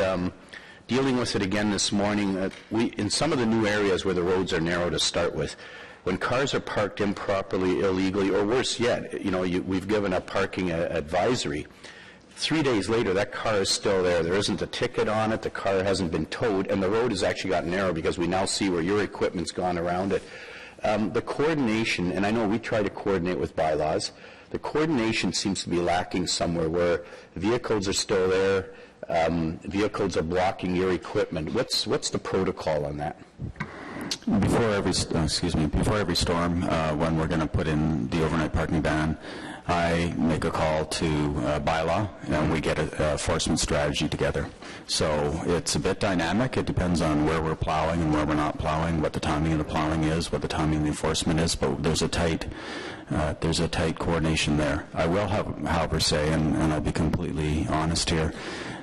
G: dealing with it again this morning. In some of the new areas where the roads are narrow to start with, when cars are parked improperly, illegally, or worse yet, we've given a parking advisory. 3 days later, that car is still there. There isn't a ticket on it. The car hasn't been towed, and the road has actually gotten narrow because we now see where your equipment's gone around it. The coordination, and I know we try to coordinate with bylaws, the coordination seems to be lacking somewhere, where vehicles are still there, vehicles are blocking your equipment. What's the protocol on that?
D: Before every storm, when we're going to put in the overnight parking ban, I make a call to bylaw, and we get an enforcement strategy together. So it's a bit dynamic. It depends on where we're plowing and where we're not plowing, what the timing of the plowing is, what the timing of the enforcement is, but there's a tight coordination there. I will, however, say, and I'll be completely honest here,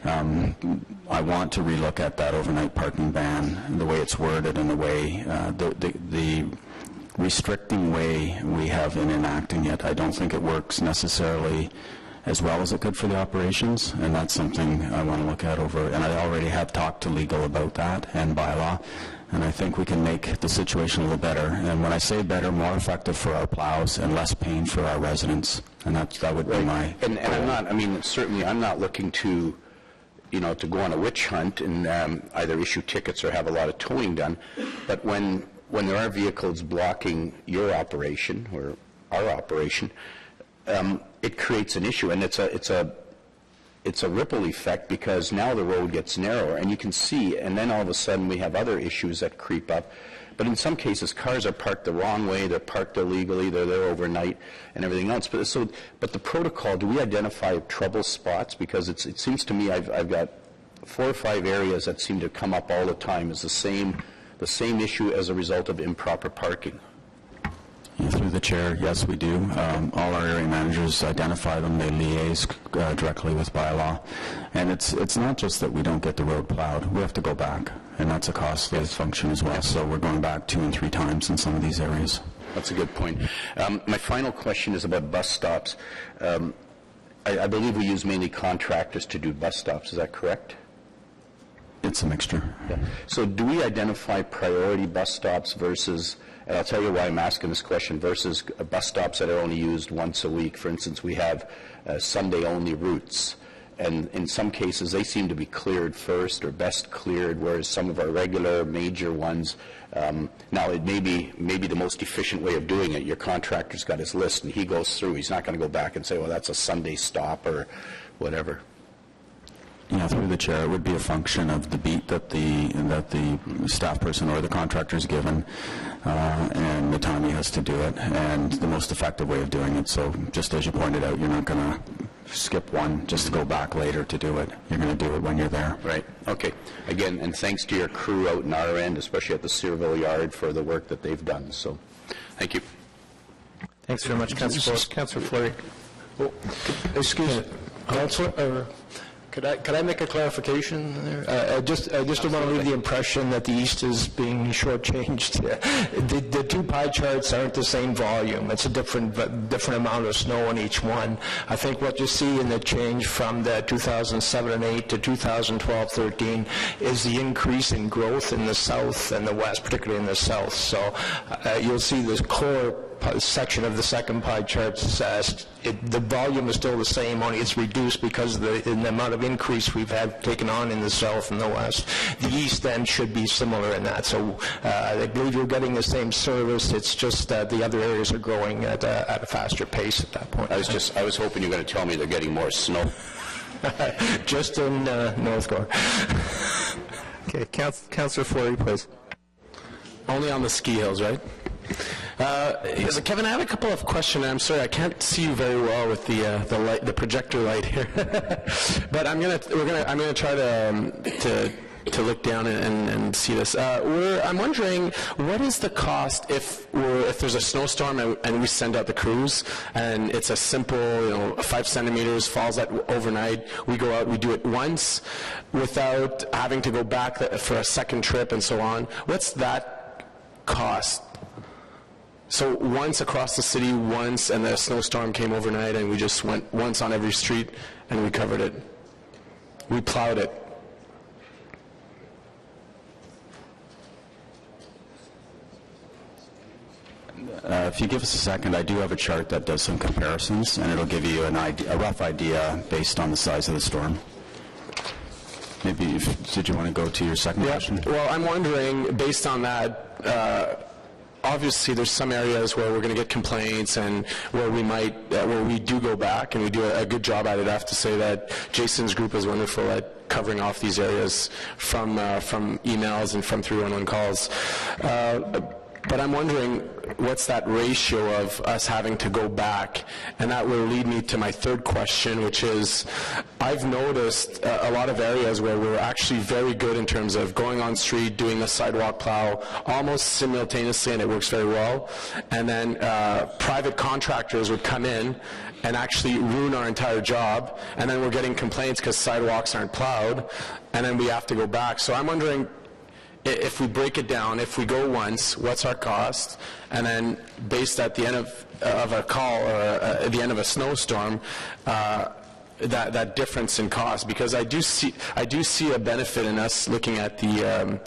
D: I want to relook at that overnight parking ban, the way it's worded, and the way the restricting way we have in enacting it. I don't think it works necessarily as well as it could for the operations, and that's something I want to look at over. And I already have talked to legal about that and bylaw. And I think we can make the situation a little better. And when I say better, more effective for our plows and less pain for our residents. And that would be my
G: And I'm not, I mean, certainly I'm not looking to, to go on a witch hunt and either issue tickets or have a lot of towing done. But when there are vehicles blocking your operation or our operation, it creates an issue. And it's a ripple effect, because now the road gets narrower, and you can see, and then all of a sudden we have other issues that creep up. But in some cases, cars are parked the wrong way, they're parked illegally, they're there overnight, and everything else. But the protocol, do we identify trouble spots? Because it seems to me I've got 4 or 5 areas that seem to come up all the time as the same issue as a result of improper parking.
D: Through the chair, yes, we do. All our area managers identify them. They liaise directly with bylaw. And it's not just that we don't get the road plowed. We have to go back, and that's a costly function as well. So we're going back 2 and 3 times in some of these areas.
G: That's a good point. My final question is about bus stops. I believe we use mainly contractors to do bus stops. Is that correct?
D: It's a mixture.
G: Yeah. So do we identify priority bus stops versus, and I'll tell you why I'm asking this question, versus bus stops that are only used once a week? For instance, we have Sunday-only routes, and in some cases they seem to be cleared first or best cleared, whereas some of our regular major ones, now it may be the most efficient way of doing it. Your contractor's got his list and he goes through. He's not going to go back and say, well, that's a Sunday stop or whatever.
D: Through the chair, it would be a function of the beat that the staff person or the contractor is given, and the time he has to do it, and the most effective way of doing it. So just as you pointed out, you're not going to skip one just to go back later to do it. You're going to do it when you're there.
G: Right. Okay. Again, and thanks to your crew out in our end, especially at the Searville Yard, for the work that they've done. So thank you.
A: Thanks very much, Councillor Fleury. Councillor Fleury.
C: Excuse me, Councillor, could I make a clarification there? I just don't want to leave the impression that the East is being shortchanged. The 2 pie charts aren't the same volume. It's a different amount of snow on each one. I think what you see in the change from the 2007 and 8 to 2012-13 is the increase in growth in the South and the West, particularly in the South. So you'll see this core section of the second pie chart says the volume is still the same, only it's reduced because of the amount of increase we've had taken on in the South and the West. The East then should be similar in that. So I believe you're getting the same service. It's just the other areas are growing at a faster pace at that point.
G: I was hoping you were going to tell me they're getting more snow.
C: Just in North Gore.
A: Okay, Councillor Fleury, please.
B: Only on the ski hills, right? Kevin, I have a couple of questions. I'm sorry, I can't see you very well with the projector light here, but I'm gonna try to look down and see this. I'm wondering, what is the cost if there's a snowstorm and we send out the crews and it's a simple, 5 centimeters falls overnight. We go out, we do it once without having to go back for a second trip and so on. What's that cost? So once across the city, and the snowstorm came overnight, and we just went once on every street, and we covered it. We plowed it.
D: If you give us a second, I do have a chart that does some comparisons, and it'll give you a rough idea based on the size of the storm. Maybe, did you want to go to your second question?
B: Well, I'm wondering, based on that, obviously there's some areas where we're going to get complaints and where we do go back and we do a good job at it. I have to say that Jason's group is wonderful at covering off these areas from emails and from 311 calls. But I'm wondering, what's that ratio of us having to go back? And that will lead me to my third question, which is, I've noticed a lot of areas where we're actually very good in terms of going on street, doing a sidewalk plow almost simultaneously, and it works very well. And then private contractors would come in and actually ruin our entire job, and then we're getting complaints because sidewalks aren't plowed, and then we have to go back. So I'm wondering, if we break it down, if we go once, what's our cost? And then based at the end of a call or at the end of a snowstorm, that difference in cost, because I do see a benefit in us looking at the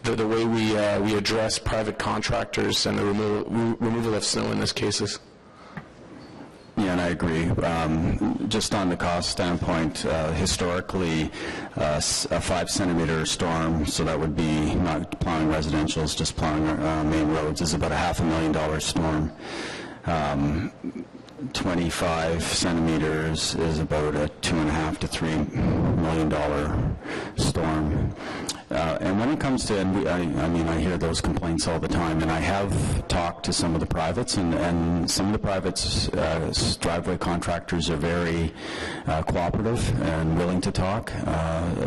B: way we address private contractors and the removal of snow in these cases.
D: Yeah, and I agree. Just on the cost standpoint, historically, a 5-centimeter storm, so that would be not plowing residentials, just plowing main roads, is about a $500,000 storm. 25 centimeters is about a $2.5 to $3 million storm. And when it comes to, I hear those complaints all the time, and I have talked to some of the privates, and some of the privates, driveway contractors are very cooperative and willing to talk.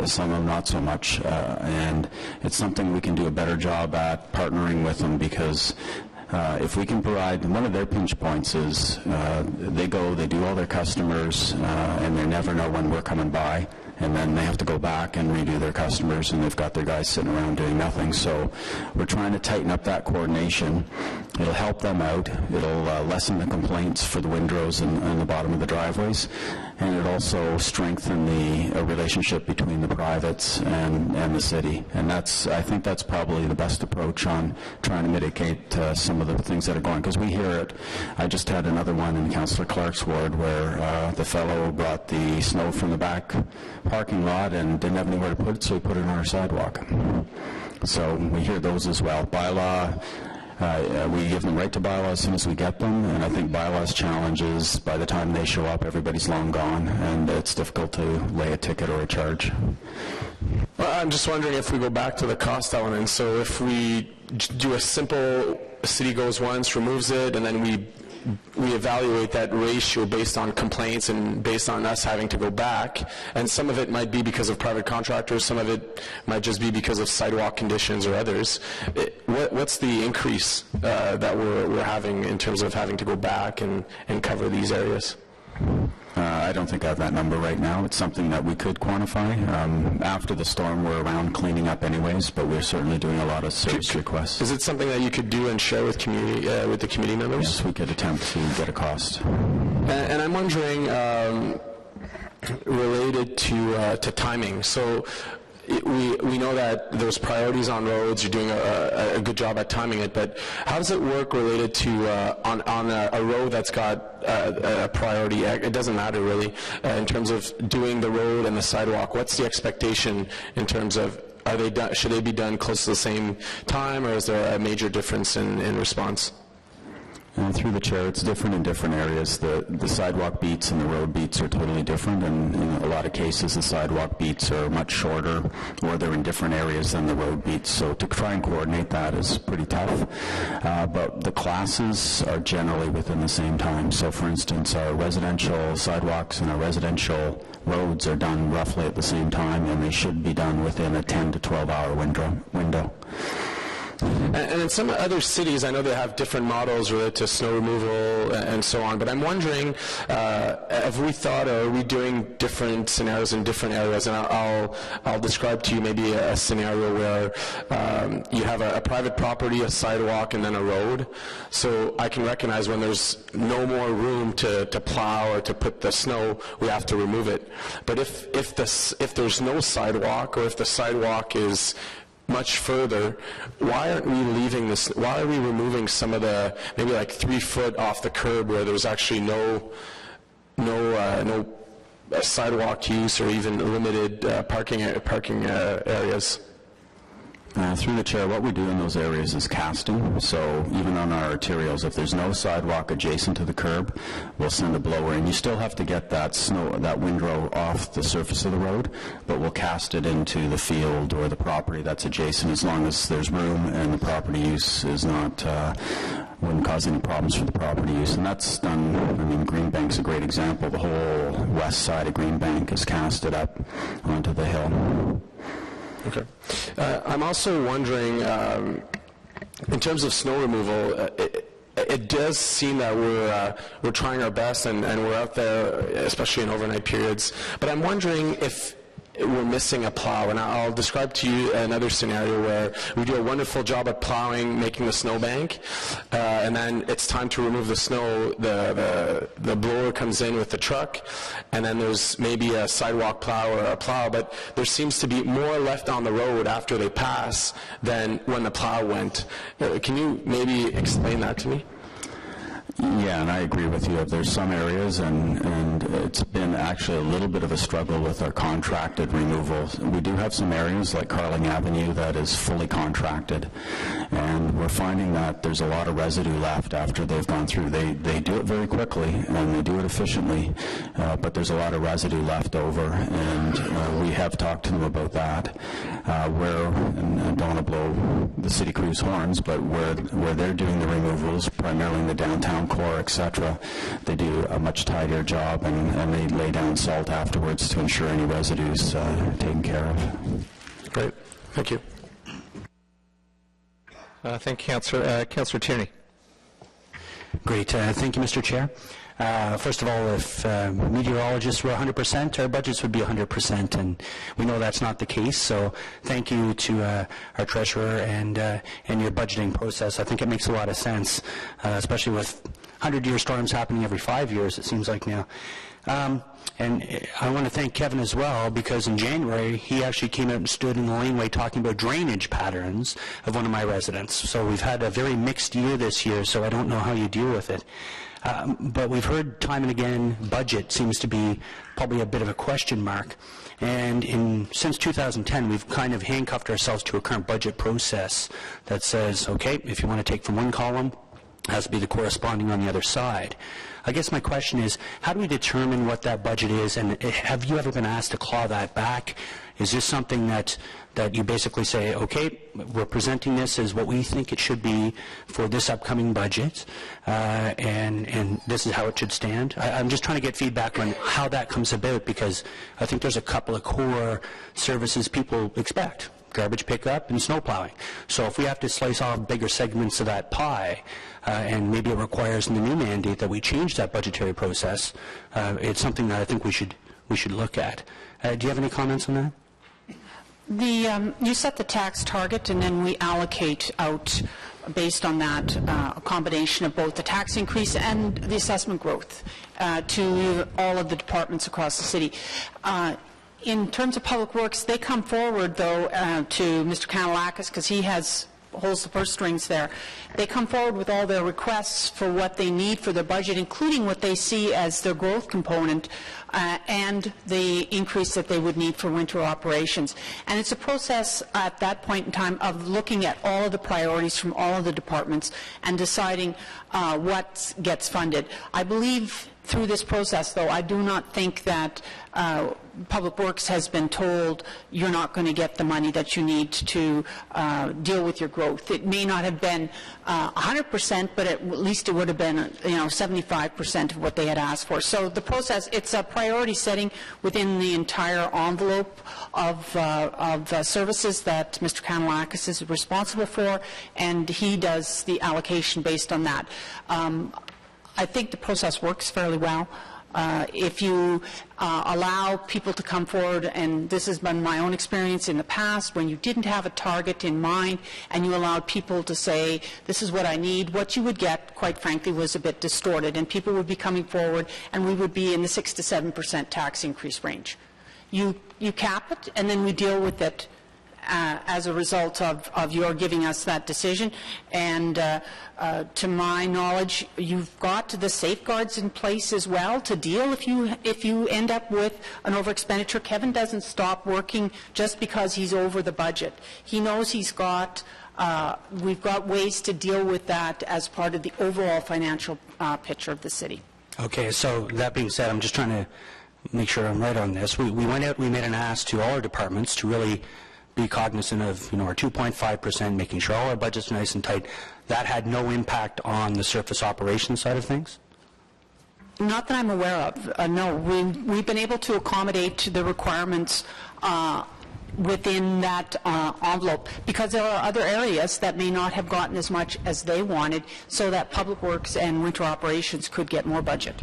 D: Some of them not so much, and it's something we can do a better job at partnering with them, because if we can provide, one of their pinch points is they do all their customers, and they never know when we're coming by, and then they have to go back and redo their customers, and they've got their guys sitting around doing nothing. So we're trying to tighten up that coordination. It'll help them out. It'll lessen the complaints for the windrows and the bottom of the driveways, and it also strengthen the relationship between the privates and the city. And I think that's probably the best approach on trying to mitigate some of the things that are going, because we hear it. I just had another one in Councillor Clark's ward where the fellow brought the snow from the back parking lot and didn't have anywhere to put it, so he put it on our sidewalk. So we hear those as well. Bylaw, we give them right to bylaw as soon as we get them, and I think bylaw's challenge is by the time they show up, everybody's long gone, and it's difficult to lay a ticket or a charge.
B: Well, I'm just wondering if we go back to the cost element. So if we do a simple, city goes once, removes it, and then we evaluate that ratio based on complaints and based on us having to go back, and some of it might be because of private contractors, some of it might just be because of sidewalk conditions or others. What's the increase that we're having in terms of having to go back and cover these areas?
D: I don't think I have that number right now. It's something that we could quantify. After the storm, we're around cleaning up anyways, but we're certainly doing a lot of service requests.
B: Is it something that you could do and share with with the community members?
D: Yes, we could attempt to get a cost.
B: And I'm wondering, related to timing. So we know that there's priorities on roads. You're doing a good job at timing it, but how does it work related to on a road that's got a priority? It doesn't matter really in terms of doing the road and the sidewalk. What's the expectation in terms of should they be done close to the same time, or is there a major difference in response?
D: Through the chair, it's different in different areas. The sidewalk beats and the road beats are totally different, and in a lot of cases the sidewalk beats are much shorter, or they're in different areas than the road beats. So to try and coordinate that is pretty tough. But the classes are generally within the same time. So for instance, our residential sidewalks and our residential roads are done roughly at the same time, and they should be done within a 10 to 12 hour window.
B: And in some other cities, I know they have different models related to snow removal and so on, but I'm wondering, have we thought, or are we doing different scenarios in different areas? And I'll describe to you maybe a scenario where you have a private property, a sidewalk, and then a road. So I can recognize when there's no more room to plow or to put the snow, we have to remove it. But if there's no sidewalk, or if the sidewalk is much further, why aren't we leaving this? Why are we removing some of the maybe like 3 foot off the curb where there's actually no sidewalk use or even limited parking areas?
D: Through the chair, what we do in those areas is casting. So even on our arterials, if there's no sidewalk adjacent to the curb, we'll send a blower, and you still have to get that windrow off the surface of the road, but we'll cast it into the field or the property that's adjacent, as long as there's room and the property use is not wouldn't cause any problems for the property use. And that's done. I mean, Greenbank's a great example. The whole west side of Greenbank is casted up onto the hill.
B: Okay. I'm also wondering, in terms of snow removal, it does seem that we're trying our best and we're out there, especially in overnight periods. But I'm wondering if we're missing a plow. And I'll describe to you another scenario where we do a wonderful job at plowing, making the snowbank, and then it's time to remove the snow. The blower comes in with the truck, and then there's maybe a sidewalk plow or a plow, but there seems to be more left on the road after they pass than when the plow went. Can you maybe explain that to me?
D: Yeah, and I agree with you. There's some areas, and it's been actually a little bit of a struggle with our contracted removals. We do have some areas like Carling Avenue that is fully contracted, and we're finding that there's a lot of residue left after they've gone through. They do it very quickly, and they do it efficiently, but there's a lot of residue left over, and we have talked to them about that, and I don't want to blow the city crew's horns, but where they're doing the removals, primarily in the downtown core, etc., they do a much tidier job, and they lay down salt afterwards to ensure any residues taken care of.
B: Great. Thank you.
A: Thank you, Councillor. Councillor Tierney.
I: Great. Thank you, Mr. Chair. First of all, if meteorologists were 100%, our budgets would be 100%, and we know that's not the case. So thank you to our treasurer and your budgeting process. I think it makes a lot of sense, especially with 100-year storms happening every 5 years, it seems like now. And I want to thank Kevin as well, because in January he actually came out and stood in the laneway talking about drainage patterns of one of my residents. So we've had a very mixed year this year, so I don't know how you deal with it. But we've heard time and again budget seems to be probably a bit of a question mark. And since 2010, we've kind of handcuffed ourselves to a current budget process that says, okay, if you want to take from one column, it has to be the corresponding on the other side. I guess my question is, how do we determine what that budget is, and have you ever been asked to claw that back? Is this something that you basically say, okay, we're presenting this as what we think it should be for this upcoming budget, and this is how it should stand? I'm just trying to get feedback on how that comes about, because I think there's a couple of core services people expect: garbage pickup and snow plowing. So if we have to slice off bigger segments of that pie, and maybe it requires in the new mandate that we change that budgetary process, it's something that I think we should look at. Do you have any comments on that?
E: You set the tax target, and then we allocate out based on that a combination of both the tax increase and the assessment growth to all of the departments across the city. In terms of Public Works, they come forward, though, to Mr. Kanalakis, because he holds the purse strings there. They come forward with all their requests for what they need for their budget, including what they see as their growth component and the increase that they would need for winter operations. And it's a process at that point in time of looking at all of the priorities from all of the departments and deciding what gets funded. I believe through this process, though, I do not think that Public Works has been told you're not going to get the money that you need to deal with your growth. It may not have been 100%, but at least it would have been 75% of what they had asked for. So the process, it's a priority setting within the entire envelope of services that Mr. Kanalakis is responsible for, and he does the allocation based on that. I think the process works fairly well. If you allow people to come forward, and this has been my own experience in the past, when you didn't have a target in mind and you allowed people to say, this is what I need, what you would get, quite frankly, was a bit distorted, and people would be coming forward and we would be in the 6 to 7% tax increase range. You cap it, and then we deal with it as a result of your giving us that decision. And to my knowledge, you've got the safeguards in place as well to deal if you end up with an overexpenditure. Kevin doesn't stop working just because he's over the budget. He knows we've got ways to deal with that as part of the overall financial picture of the city.
I: Okay, so that being said, I'm just trying to make sure I'm right on this. We went out, we made an ask to all our departments to really be cognizant of our 2.5%, making sure all our budgets are nice and tight. That had no impact on the surface operations side of things?
E: Not that I'm aware of. No, we've been able to accommodate the requirements within that envelope, because there are other areas that may not have gotten as much as they wanted, so that Public Works and winter operations could get more budget.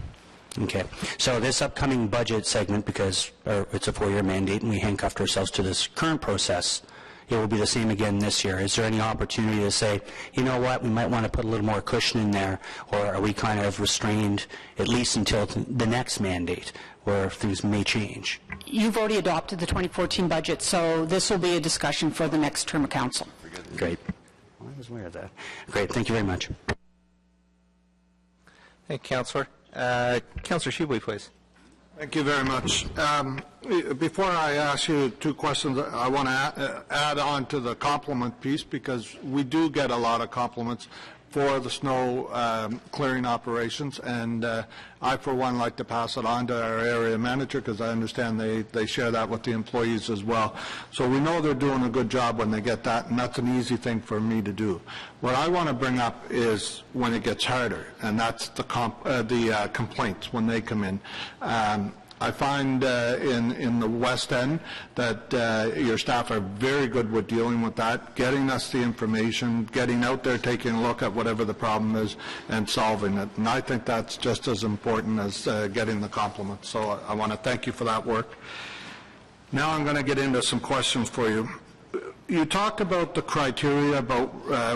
I: Okay. So this upcoming budget segment, because it's a 4-year mandate and we handcuffed ourselves to this current process, it will be the same again this year. Is there any opportunity to say, you know what, we might want to put a little more cushion in there, or are we kind of restrained at least until the next mandate, where things may change?
E: You've already adopted the 2014 budget, so this will be a discussion for the next term of council.
I: Great. Well, I was aware of that. Great. Thank you very much.
A: Thank you, Councillor. Councillor Shibley, please.
J: Thank you very much. Before I ask you two questions, I want to add on to the compliment piece, because we do get a lot of compliments for the snow clearing operations, and I, for one, like to pass it on to our area manager, because I understand they share that with the employees as well. So we know they're doing a good job when they get that, and that's an easy thing for me to do. What I want to bring up is when it gets harder, and that's the complaints when they come in. I find in the West End that your staff are very good with dealing with that, getting us the information, getting out there, taking a look at whatever the problem is, and solving it. And I think that's just as important as getting the compliments. So I want to thank you for that work. Now I'm going to get into some questions for you. You talked about the criteria about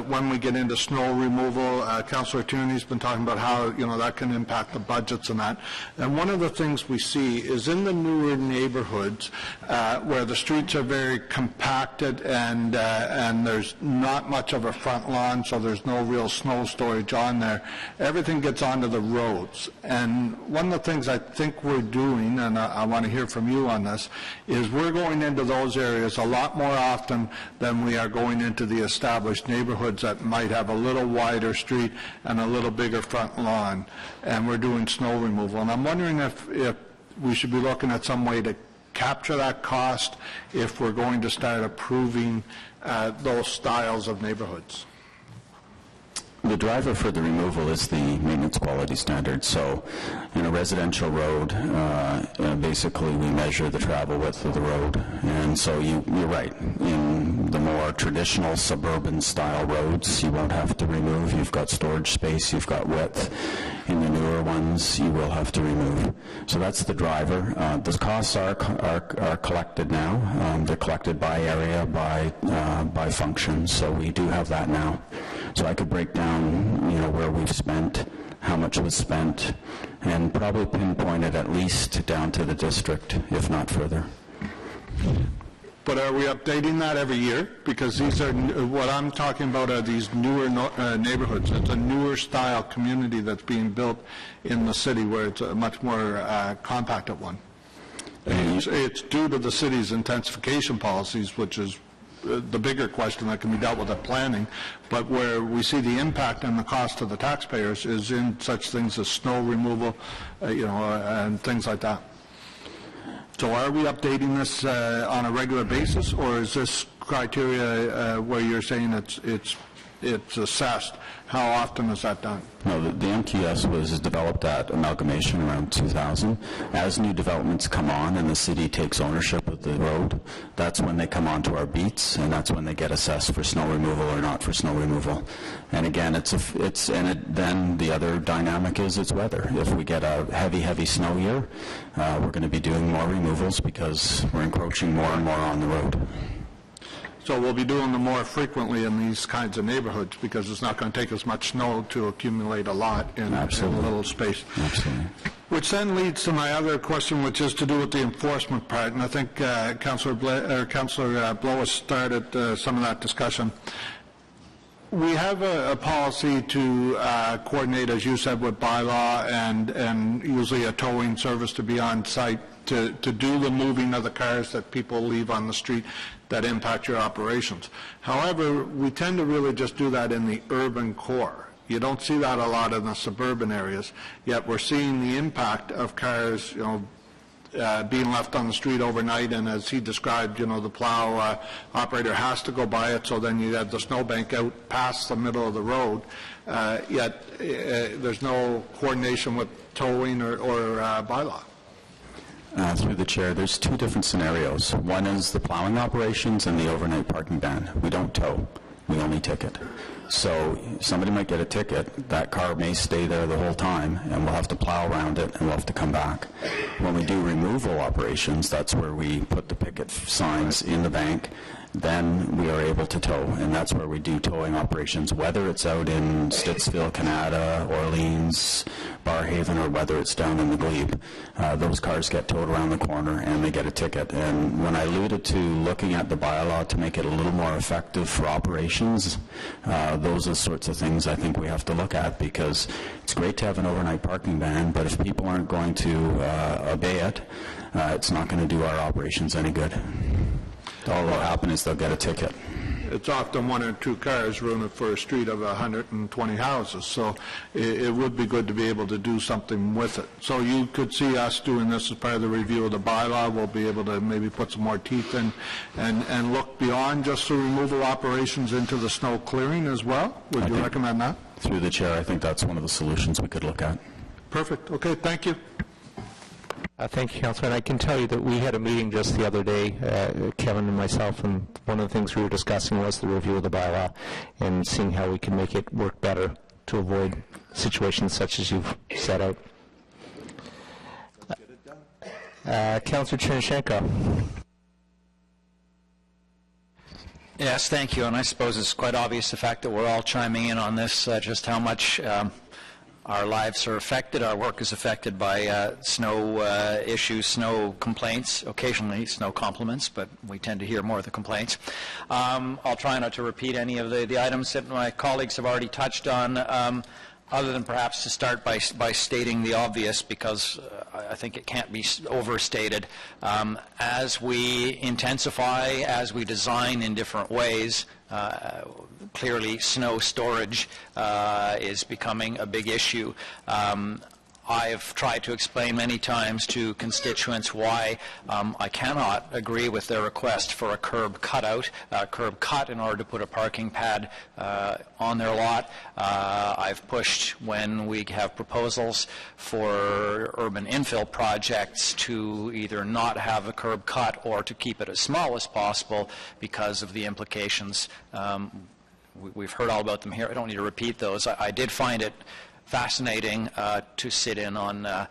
J: when we get into snow removal. Councillor Tierney's been talking about how that can impact the budgets and that. And one of the things we see is in the newer neighborhoods where the streets are very compacted and there's not much of a front lawn, so there's no real snow storage on there. Everything gets onto the roads. And one of the things I think we're doing, and I want to hear from you on this, is we're going into those areas a lot more often than we are going into the established neighborhoods that might have a little wider street and a little bigger front lawn, and we're doing snow removal. And I'm wondering if we should be looking at some way to capture that cost if we're going to start approving those styles of neighborhoods.
D: The driver for the removal is the maintenance quality standard. So in a residential road, basically we measure the travel width of the road. And so you're right. In the more traditional suburban style roads, you won't have to remove. You've got storage space, you've got width. In the newer ones, you will have to remove. So that's the driver. The costs are collected now. They're collected by area, by function. So we do have that now. So I could break down, where we've spent, how much was spent, and probably pinpoint it at least down to the district, if not further.
J: But are we updating that every year? Because these are, what I'm talking about are these newer neighborhoods. It's a newer style community that's being built in the city where it's a much more compacted one. It's due to the city's intensification policies, which is the bigger question that can be dealt with at planning, but where we see the impact and the cost to the taxpayers is in such things as snow removal, and things like that. So are we updating this on a regular basis, or is this criteria where you're saying it's assessed? How often is that done?
D: No, the MQS was developed at Amalgamation around 2000. As new developments come on and the city takes ownership of the road, that's when they come onto our beats, and that's when they get assessed for snow removal or not for snow removal. And again, then the other dynamic is it's weather. If we get a heavy snow year, we're going to be doing more removals because we're encroaching more and more on the road.
J: So we'll be doing them more frequently in these kinds of neighborhoods because it's not going to take as much snow to accumulate a lot in a little space.
D: Absolutely.
J: Which then leads to my other question, which is to do with the enforcement part. And I think Councillor Blow has started some of that discussion. We have a policy to coordinate, as you said, with bylaw and usually a towing service to be on site to do the moving of the cars that people leave on the street that impact your operations. However, we tend to really just do that in the urban core. You don't see that a lot in the suburban areas, yet we're seeing the impact of cars, being left on the street overnight, and as he described, the plow operator has to go by it, so then you have the snowbank out past the middle of the road, yet there's no coordination with towing or bylaw.
D: Through the chair, there's two different scenarios. One is the plowing operations and the overnight parking ban. We don't tow. We only ticket. So somebody might get a ticket, that car may stay there the whole time, and we'll have to plow around it, and we'll have to come back. When we do removal operations, that's where we put the picket signs in the bank, then we are able to tow, and that's where we do towing operations, whether it's out in Stittsville, Canada, Orleans, Barrhaven, or whether it's down in the glebe. Those cars get towed around the corner and they get a ticket. And when I alluded to looking at the bylaw to make it a little more effective for operations, those are the sorts of things I think we have to look at, because it's great to have an overnight parking ban, but if people aren't going to obey it, it's not going to do our operations any good. All that will happen is they'll get a ticket.
J: It's often one or two cars running for a street of 120 houses, so it would be good to be able to do something with it. So you could see us doing this as part of the review of the bylaw. We'll be able to maybe put some more teeth in and look beyond just the removal operations into the snow clearing as well. Would you recommend that?
D: Through the chair, I think that's one of the solutions we could look at.
J: Perfect. Okay, thank you.
C: Thank you, Councilman. I can tell you that we had a meeting just the other day, Kevin and myself, and one of the things we were discussing was the review of the bylaw and seeing how we can make it work better to avoid situations such as you've set out. Councilor Chernyshenko.
K: Yes, thank you. And I suppose it's quite obvious the fact that we're all chiming in on this, just how much our lives are affected, our work is affected by snow issues, snow complaints, occasionally snow compliments, but we tend to hear more of the complaints. I'll try not to repeat any of the items that my colleagues have already touched on, other than perhaps to start by stating the obvious, because I think it can't be overstated. As we intensify, as we design in different ways, clearly snow storage is becoming a big issue. I've tried to explain many times to constituents why I cannot agree with their request for a curb cut in order to put a parking pad on their lot. I've pushed when we have proposals for urban infill projects to either not have a curb cut or to keep it as small as possible because of the implications. We've heard all about them here. I don't need to repeat those. I did find it fascinating to sit in on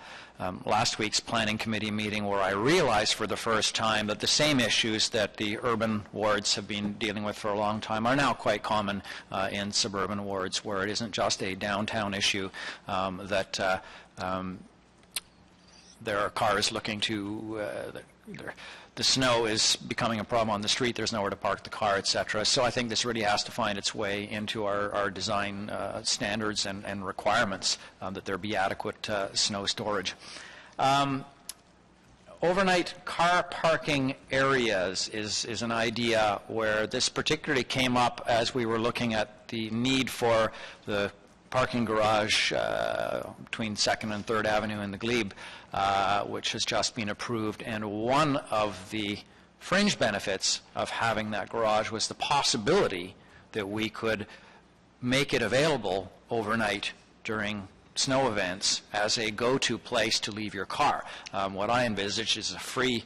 K: last week's planning committee meeting, where I realized for the first time that the same issues that the urban wards have been dealing with for a long time are now quite common in suburban wards, where it isn't just a downtown issue, that there are cars looking to the snow is becoming a problem on the street, there's nowhere to park the car, etc. So I think this really has to find its way into our design standards and requirements, that there be adequate snow storage. Overnight car parking areas is an idea where this particularly came up as we were looking at the need for the parking garage between 2nd and 3rd Avenue in the glebe, which has just been approved. And one of the fringe benefits of having that garage was the possibility that we could make it available overnight during snow events as a go-to place to leave your car. What I envisage is a free,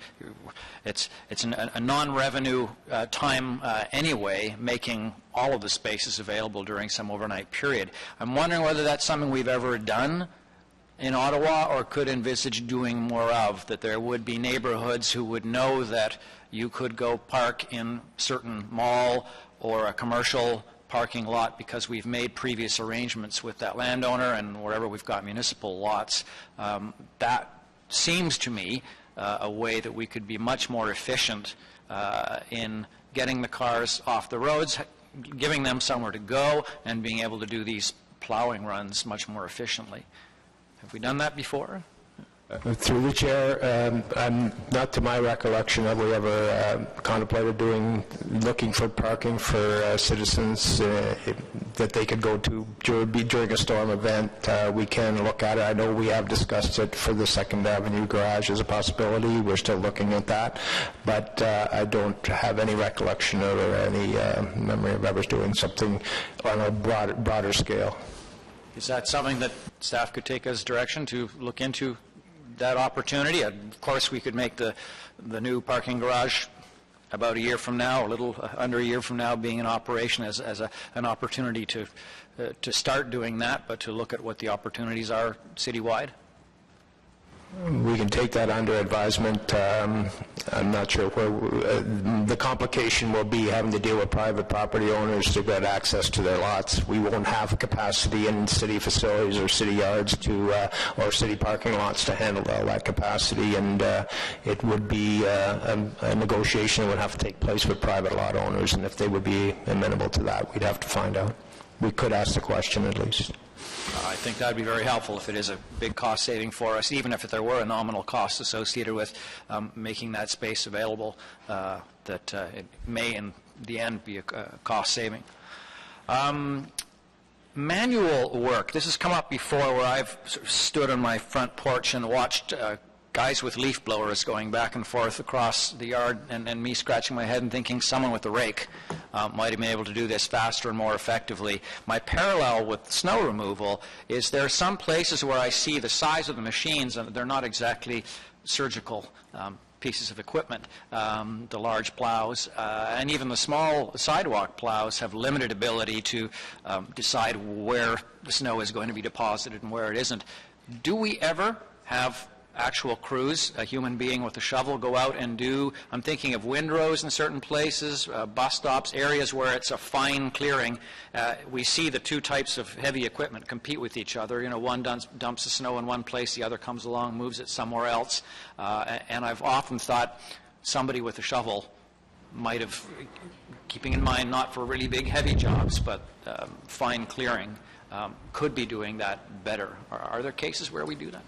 K: it's a non-revenue time anyway, making all of the spaces available during some overnight period. I'm wondering whether that's something we've ever done in Ottawa or could envisage doing more of, that there would be neighborhoods who would know that you could go park in certain mall or a commercial parking lot because we've made previous arrangements with that landowner, and wherever we've got municipal lots. That seems to me a way that we could be much more efficient in getting the cars off the roads, giving them somewhere to go, and being able to do these plowing runs much more efficiently. Have we done that before?
C: Through the chair, not to my recollection have we ever contemplated looking for parking for citizens that they could go to during a storm event. We can look at it. I know we have discussed it for the 2nd Avenue garage as a possibility. We're still looking at that, but I don't have any recollection or any memory of ever doing something on a broader scale.
K: Is that something that staff could take as direction to look into? That opportunity? Of course, we could make the new parking garage about a year from now, a little under a year from now, being in operation as an opportunity to start doing that, but to look at what the opportunities are citywide?
C: We can take that under advisement. I'm not sure where the complication will be having to deal with private property owners to get access to their lots. We won't have capacity in city facilities or city yards or city parking lots to handle all that capacity, and it would be a negotiation that would have to take place with private lot owners, and if they would be amenable to that, we'd have to find out. We could ask the question at least.
K: I think that would be very helpful if it is a big cost saving for us, even if there were a nominal cost associated with making that space available, that it may in the end be a cost saving. Manual work. This has come up before where I've sort of stood on my front porch and watched guys with leaf blowers going back and forth across the yard, and me scratching my head and thinking someone with a rake might have been able to do this faster and more effectively. My parallel with snow removal is there are some places where I see the size of the machines, and they're not exactly surgical pieces of equipment. The large plows and even the small sidewalk plows have limited ability to decide where the snow is going to be deposited and where it isn't. Do we ever have actual crews, a human being with a shovel, go out and do, I'm thinking of windrows in certain places, bus stops, areas where it's a fine clearing. We see the two types of heavy equipment compete with each other. You know, one dumps the snow in one place, the other comes along, moves it somewhere else. And I've often thought somebody with a shovel might have, keeping in mind not for really big heavy jobs, but fine clearing, could be doing that better. Are there cases where we do that?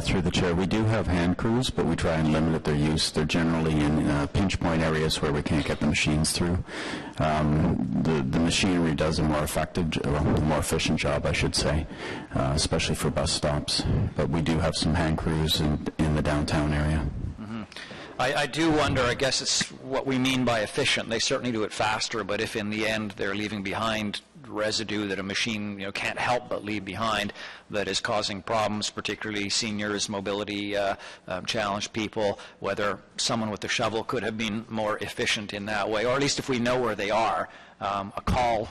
D: Through the chair, we do have hand crews, but we try and limit their use. They're generally in pinch point areas where we can't get the machines through. The machinery does a more effective, more efficient job, I should say, especially for bus stops. But we do have some hand crews in the downtown area.
K: Mm-hmm. I do wonder, I guess it's what we mean by efficient. They certainly do it faster, but if in the end they're leaving behind residue that a machine can't help but leave behind that is causing problems, particularly seniors, mobility challenged people, whether someone with a shovel could have been more efficient in that way, or at least if we know where they are, a call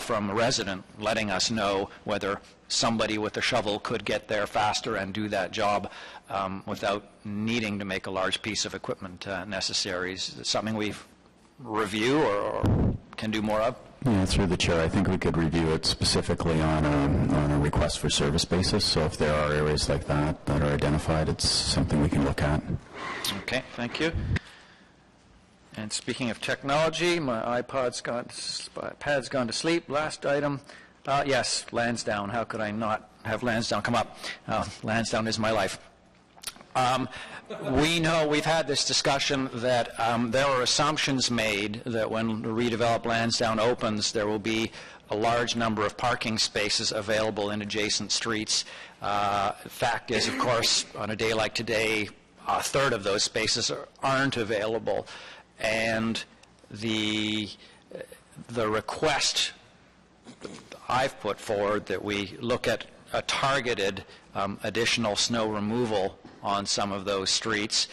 K: from a resident letting us know whether somebody with a shovel could get there faster and do that job without needing to make a large piece of equipment necessary. Is it something we review or can do more of?
D: Yeah, through the chair, I think we could review it specifically on a request for service basis. So if there are areas like that are identified, it's something we can look at.
K: Okay, thank you. And speaking of technology, my pad's gone to sleep. Last item. Yes, Lansdowne. How could I not have Lansdowne come up? Lansdowne is my life. We know, we've had this discussion that there are assumptions made that when the redeveloped Lansdowne opens, there will be a large number of parking spaces available in adjacent streets. Fact is, of course, on a day like today, a third of those spaces aren't available. And the request I've put forward that we look at a targeted additional snow removal on some of those streets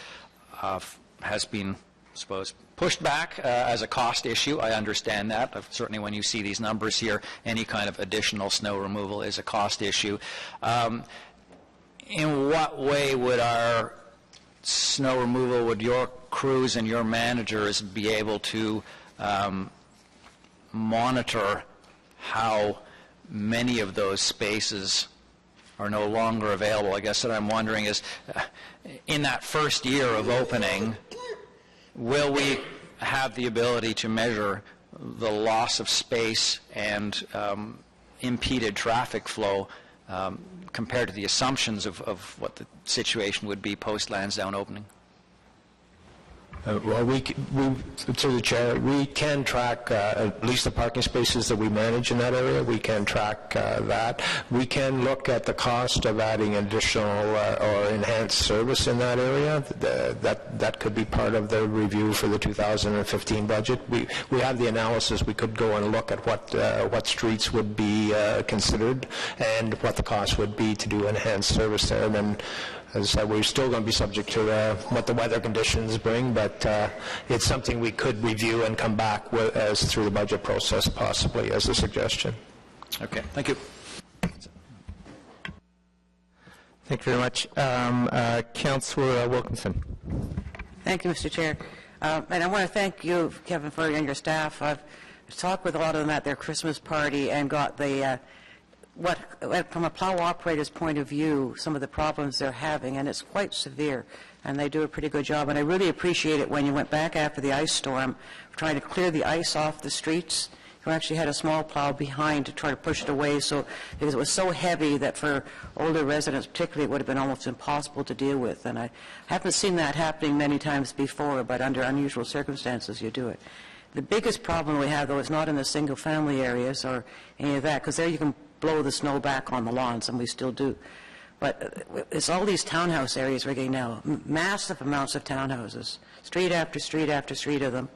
K: has been, I suppose, pushed back as a cost issue. I understand that. Certainly when you see these numbers here, any kind of additional snow removal is a cost issue. In what way would our snow removal, would your crews and your managers be able to monitor how many of those spaces are no longer available? I guess what I'm wondering is, in that first year of opening, will we have the ability to measure the loss of space and impeded traffic flow compared to the assumptions of what the situation would be post-Lansdowne opening?
C: Well, through the chair, we can track at least the parking spaces that we manage in that area. We can track that. We can look at the cost of adding additional or enhanced service in that area. That could be part of the review for the 2015 budget. We have the analysis. We could go and look at what streets would be considered and what the cost would be to do enhanced service there. And then As I said, we're still going to be subject to what the weather conditions bring, but it's something we could review and come back with as through the budget process, possibly, as a suggestion.
K: Okay, thank you.
A: Thank you very much. Councillor Wilkinson.
L: Thank you, Mr. Chair. And I want to thank you, Kevin, for and your staff. I've talked with a lot of them at their Christmas party and got the from a plow operator's point of view, some of the problems they're having, and it's quite severe, and they do a pretty good job. And I really appreciate it when you went back after the ice storm, trying to clear the ice off the streets. You actually had a small plow behind to try to push it away, because it was so heavy that for older residents particularly it would have been almost impossible to deal with. And I haven't seen that happening many times before, but under unusual circumstances you do it. The biggest problem we have, though, is not in the single-family areas or any of that, because there you can blow the snow back on the lawns, and we still do. But it's all these townhouse areas we're getting now, massive amounts of townhouses, street after street after street of them,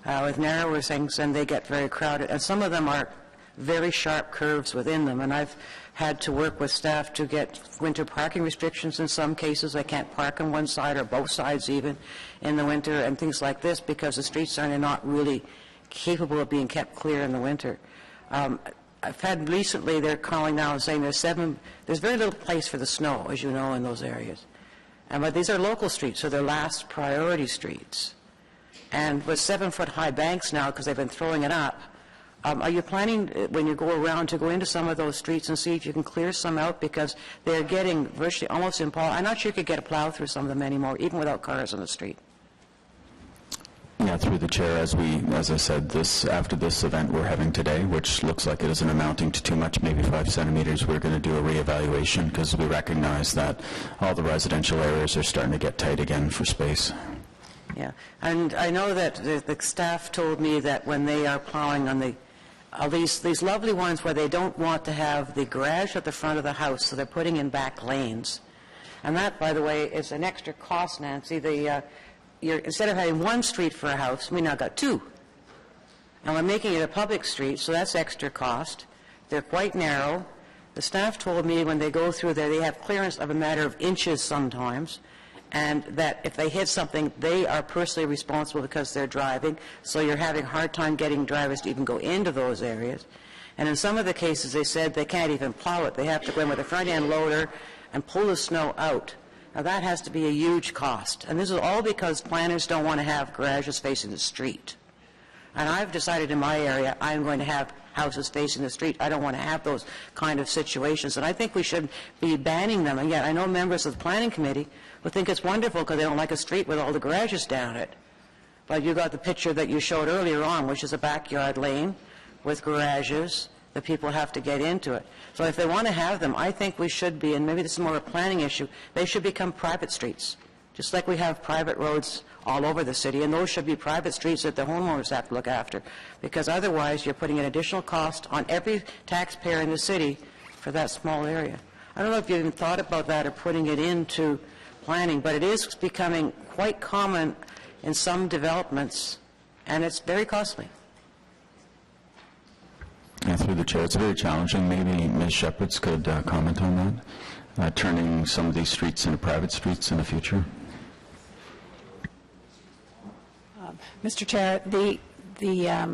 L: with narrower things, and they get very crowded. And some of them are very sharp curves within them, and I've had to work with staff to get winter parking restrictions in some cases. I can't park on one side or both sides even in the winter and things like this, because the streets are not really capable of being kept clear in the winter. I've had recently, they're calling now and saying there's very little place for the snow, as you know, in those areas. But these are local streets, so they're last priority streets. And with 7-foot-high banks now, because they've been throwing it up, are you planning, when you go around, to go into some of those streets and see if you can clear some out, because they're getting virtually almost impossible. I'm not sure you could get a plow through some of them anymore, even without cars on the street.
D: Yeah, through the chair, as I said, after this event we're having today, which looks like it isn't amounting to too much, maybe 5 centimeters, we're going to do a reevaluation, because we recognize that all the residential areas are starting to get tight again for space.
L: Yeah, and I know that the staff told me that when they are plowing on these lovely ones where they don't want to have the garage at the front of the house, so they're putting in back lanes. And that, by the way, is an extra cost, Nancy. Instead of having one street for a house, we now got 2. And we're making it a public street, so that's extra cost. They're quite narrow. The staff told me when they go through there, they have clearance of a matter of inches sometimes, and that if they hit something, they are personally responsible because they're driving, so you're having a hard time getting drivers to even go into those areas. And in some of the cases, they said they can't even plow it. They have to go in with a front-end loader and pull the snow out. Now, that has to be a huge cost. And this is all because planners don't want to have garages facing the street. And I've decided in my area I'm going to have houses facing the street. I don't want to have those kind of situations. And I think we should be banning them. And yet I know members of the planning committee who think it's wonderful because they don't like a street with all the garages down it. But you got the picture that you showed earlier on, which is a backyard lane with garages that people have to get into it. So if they want to have them, I think we should be, and maybe this is more of a planning issue, they should become private streets, just like we have private roads all over the city, and those should be private streets that the homeowners have to look after, because otherwise you're putting an additional cost on every taxpayer in the city for that small area. I don't know if you even thought about that or putting it into planning, but it is becoming quite common in some developments, and it's very costly.
D: Yeah, through the chair, it's very challenging. Maybe Ms. Shepherds could comment on that, turning some of these streets into private streets in the future.
H: Mr. Chair, the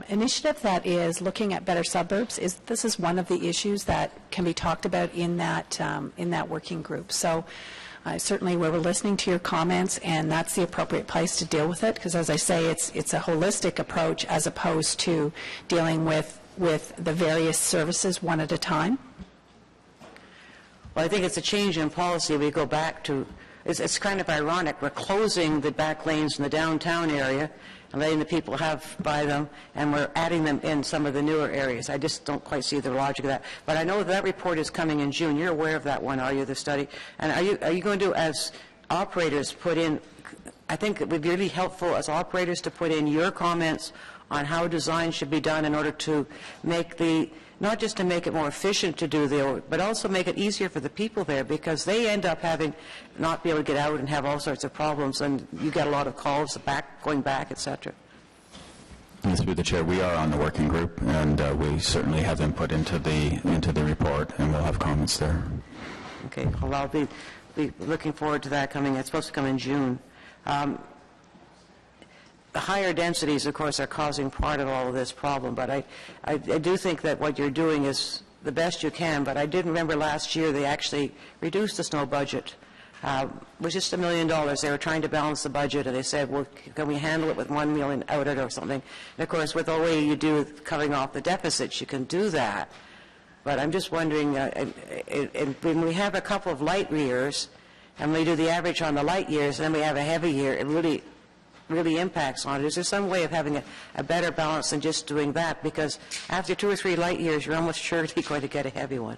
H: initiative that is looking at better suburbs this is one of the issues that can be talked about in that working group. So certainly we're listening to your comments, and that's the appropriate place to deal with it, because as I say, it's a holistic approach as opposed to dealing with the various services one at a time.
L: Well, I think it's a change in policy. We go back to, it's kind of ironic. We're closing the back lanes in the downtown area and letting the people have by them, and we're adding them in some of the newer areas. I just don't quite see the logic of that. But I know that report is coming in June. You're aware of that one, are you, the study? And are you going to, as operators, put in, I think it would be really helpful as operators to put in your comments on how design should be done in order to make not just to make it more efficient to do but also make it easier for the people there, because they end up not be able to get out and have all sorts of problems, and you get a lot of calls going back, etc.
D: Through the chair, we are on the working group, and we certainly have input into the report, and we'll have comments there.
L: Okay. Well, I'll be be looking forward to that coming. It's supposed to come in June. The higher densities, of course, are causing part of all of this problem, but I do think that what you're doing is the best you can, but I did remember last year they actually reduced the snow budget. It was just $1 million. They were trying to balance the budget, and they said, well, can we handle it with $1 million out it or something? And, of course, with the way you do covering off the deficits, you can do that. But I'm just wondering, when we have a couple of light years, and we do the average on the light years, and then we have a heavy year, it really impacts on it. Is there some way of having a better balance than just doing that? Because after 2 or 3 light years, you're almost sure to be going to get a heavy one.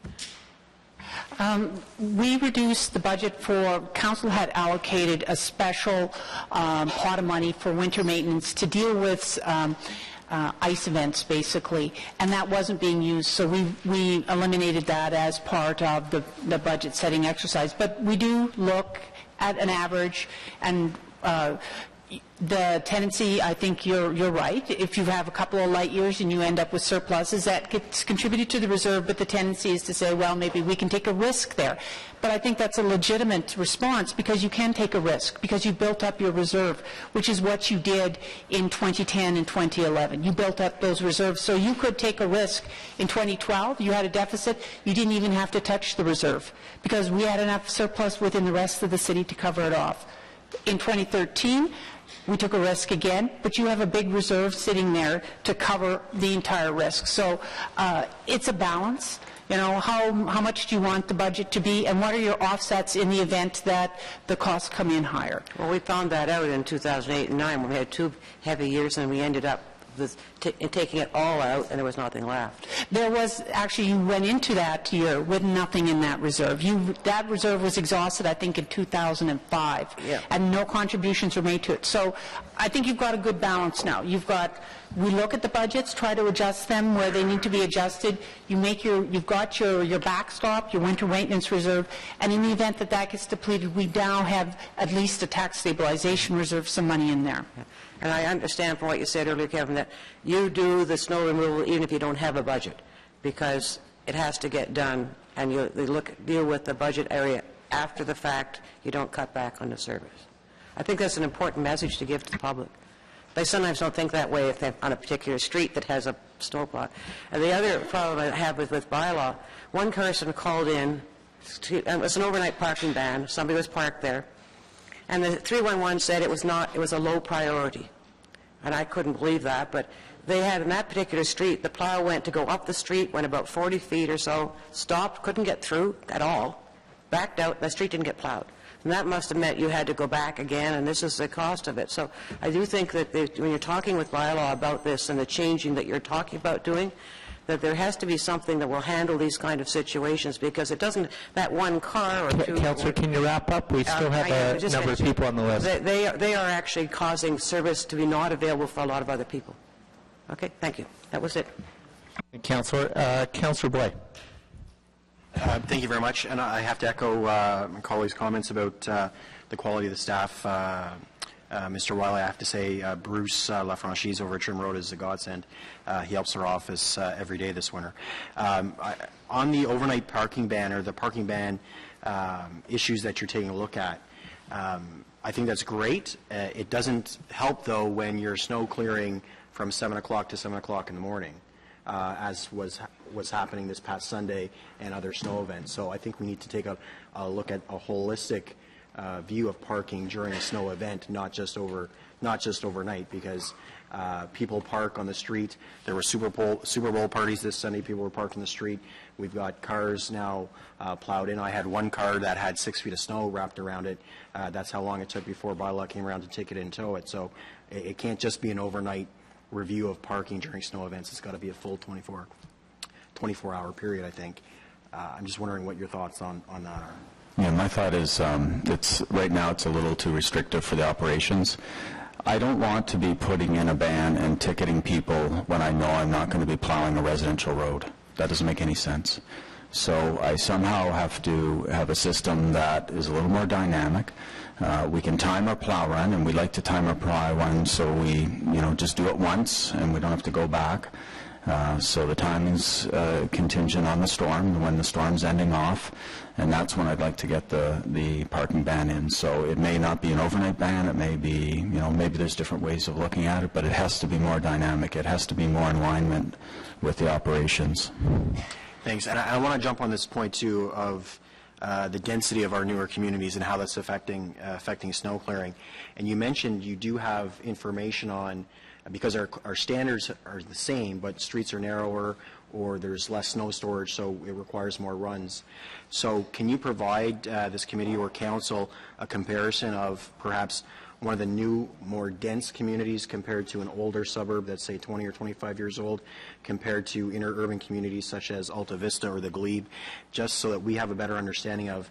E: We reduced the budget for, council had allocated a special pot of money for winter maintenance to deal with ice events, basically, and that wasn't being used, so we eliminated that as part of the budget setting exercise. But we do look at an average, and the tendency, I think you're right, if you have a couple of light years and you end up with surpluses, that gets contributed to the reserve, but the tendency is to say, well, maybe we can take a risk there. But I think that's a legitimate response, because you can take a risk, because you built up your reserve, which is what you did in 2010 and 2011. You built up those reserves, so you could take a risk. In 2012, you had a deficit, you didn't even have to touch the reserve, because we had enough surplus within the rest of the city to cover it off. In 2013, we took a risk again, but you have a big reserve sitting there to cover the entire risk. So it's a balance. You know, how much do you want the budget to be, and what are your offsets in the event that the costs come in higher?
L: Well, we found that out in 2008 and 9 when we had 2 heavy years, and we ended up with taking it all out, and there was nothing left.
E: There was, actually, you went into that year with nothing in that reserve. That reserve was exhausted, I think, in 2005, and no contributions were made to it. So I think you've got a good balance now. We look at the budgets, try to adjust them where they need to be adjusted. You've got your backstop, your winter maintenance reserve, and in the event that gets depleted, we now have at least a tax stabilization reserve, some money in there.
L: And I understand from what you said earlier, Kevin, that you do the snow removal even if you don't have a budget, because it has to get done, and you deal with the budget area after the fact. You don't cut back on the service. I think that's an important message to give to the public. They sometimes don't think that way if they're on a particular street that has a snow plot. And the other problem I have with bylaw, one person called in, it was an overnight parking ban, somebody was parked there, and the 311 said it was a low priority. And I couldn't believe that, but they had, in that particular street, the plow went to go up the street, went about 40 feet or so, stopped, couldn't get through at all, backed out, the street didn't get plowed. And that must have meant you had to go back again, and this is the cost of it. So I do think that when you're talking with bylaw about this and the changing that you're talking about doing, that there has to be something that will handle these kind of situations, because it doesn't, that one car or two...
A: Councillor, can you wrap up? We still have a number of people on the list.
L: They are actually causing service to be not available for a lot of other people. Okay, thank you. That was it.
A: Councillor Boy.
M: Thank you very much, and I have to echo my colleague's comments about the quality of the staff. Mr. Wiley, I have to say, Bruce LaFranchise over at Trim Road is a godsend. He helps our office every day this winter. On the overnight parking ban, or the parking ban issues that you're taking a look at, I think that's great. It doesn't help, though, when you're snow clearing from 7 o'clock to 7 o'clock in the morning, as was happening this past Sunday and other snow events. So I think we need to take a look at a holistic view of parking during a snow event, not just overnight, because people park on the street. There were Super Bowl parties this Sunday. People were parked on the street. We've got cars now plowed in. I had one car that had 6 feet of snow wrapped around it. That's how long it took before bylaw came around to take it and tow it. So it can't just be an overnight review of parking during snow events. It's got to be a full 24-hour period, I think. I'm just wondering what your thoughts on that are.
D: Yeah, my thought is right now it's a little too restrictive for the operations. I don't want to be putting in a ban and ticketing people when I know I'm not going to be plowing a residential road. That doesn't make any sense. So I somehow have to have a system that is a little more dynamic. We can time our plow run, and we like to time our plow run so we just do it once and we don't have to go back. So the timing's contingent on the storm, when the storm's ending off, and that's when I'd like to get the parking ban in. So it may not be an overnight ban, it may be, maybe there's different ways of looking at it, but it has to be more dynamic. It has to be more in alignment with the operations.
M: Thanks. And I want to jump on this point, too, of the density of our newer communities and how that's affecting snow clearing. And you mentioned you do have information on, because our standards are the same, but streets are narrower or there's less snow storage, so it requires more runs. So can you provide this committee or council a comparison of perhaps one of the new, more dense communities compared to an older suburb that's, say, 20 or 25 years old, compared to inner urban communities such as Alta Vista or the Glebe, just so that we have a better understanding of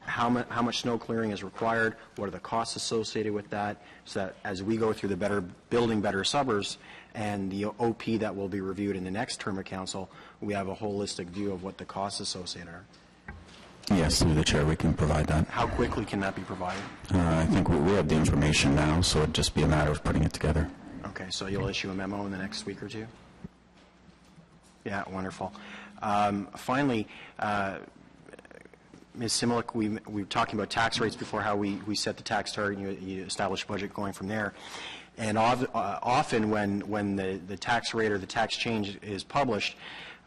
M: how much snow clearing is required, what are the costs associated with that, so that as we go through the building better suburbs and the OP that will be reviewed in the next term of council, we have a holistic view of what the costs associated are.
D: Yes, through the chair, we can provide that.
M: How quickly can that be provided?
D: I think we have the information now, so it'd just be a matter of putting it together.
M: Okay, so you'll issue a memo in the next week or two? Yeah, wonderful. Finally, Ms. Similik, we were talking about tax rates before, how we set the tax target and you establish a budget going from there. And often when the tax rate or the tax change is published,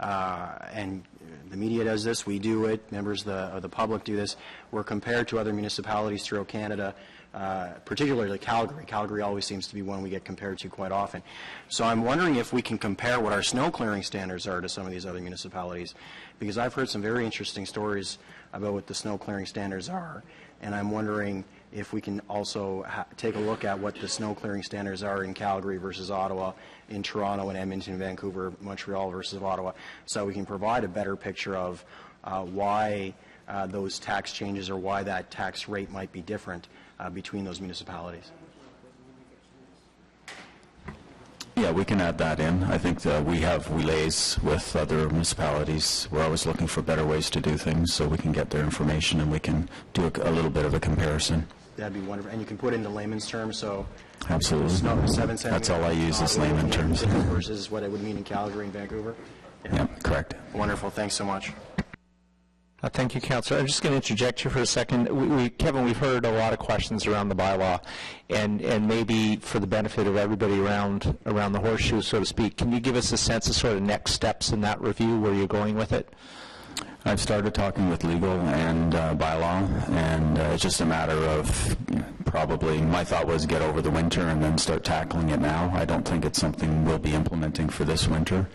M: and the media does this, we do it, members of the public do this, we're compared to other municipalities throughout Canada, particularly Calgary. Calgary always seems to be one we get compared to quite often. So I'm wondering if we can compare what our snow clearing standards are to some of these other municipalities, because I've heard some very interesting stories about what the snow clearing standards are, and I'm wondering if we can also take a look at what the snow clearing standards are in Calgary versus Ottawa, in Toronto and Edmonton, Vancouver, Montreal versus Ottawa, so we can provide a better picture of why those tax changes or why that tax rate might be different between those municipalities.
D: Yeah, we can add that in. I think that we liaise with other municipalities. We're always looking for better ways to do things, so we can get their information and we can do a little bit of a comparison.
M: That'd be wonderful. And you can put it into layman's terms, so...
D: Absolutely.
M: Snow, 7
D: That's all I use is layman terms.
M: Versus what it would mean in Calgary and Vancouver?
D: Yeah, correct.
M: Wonderful. Thanks so much.
A: Thank you, Councillor. I'm just going to interject you for a second. Kevin, we've heard a lot of questions around the bylaw, and maybe for the benefit of everybody around the horseshoe, so to speak, can you give us a sense of sort of next steps in that review, where you're going with it?
D: I've started talking with legal and bylaw, and it's just a matter of probably, my thought was get over the winter and then start tackling it now. I don't think it's something we'll be implementing for this winter.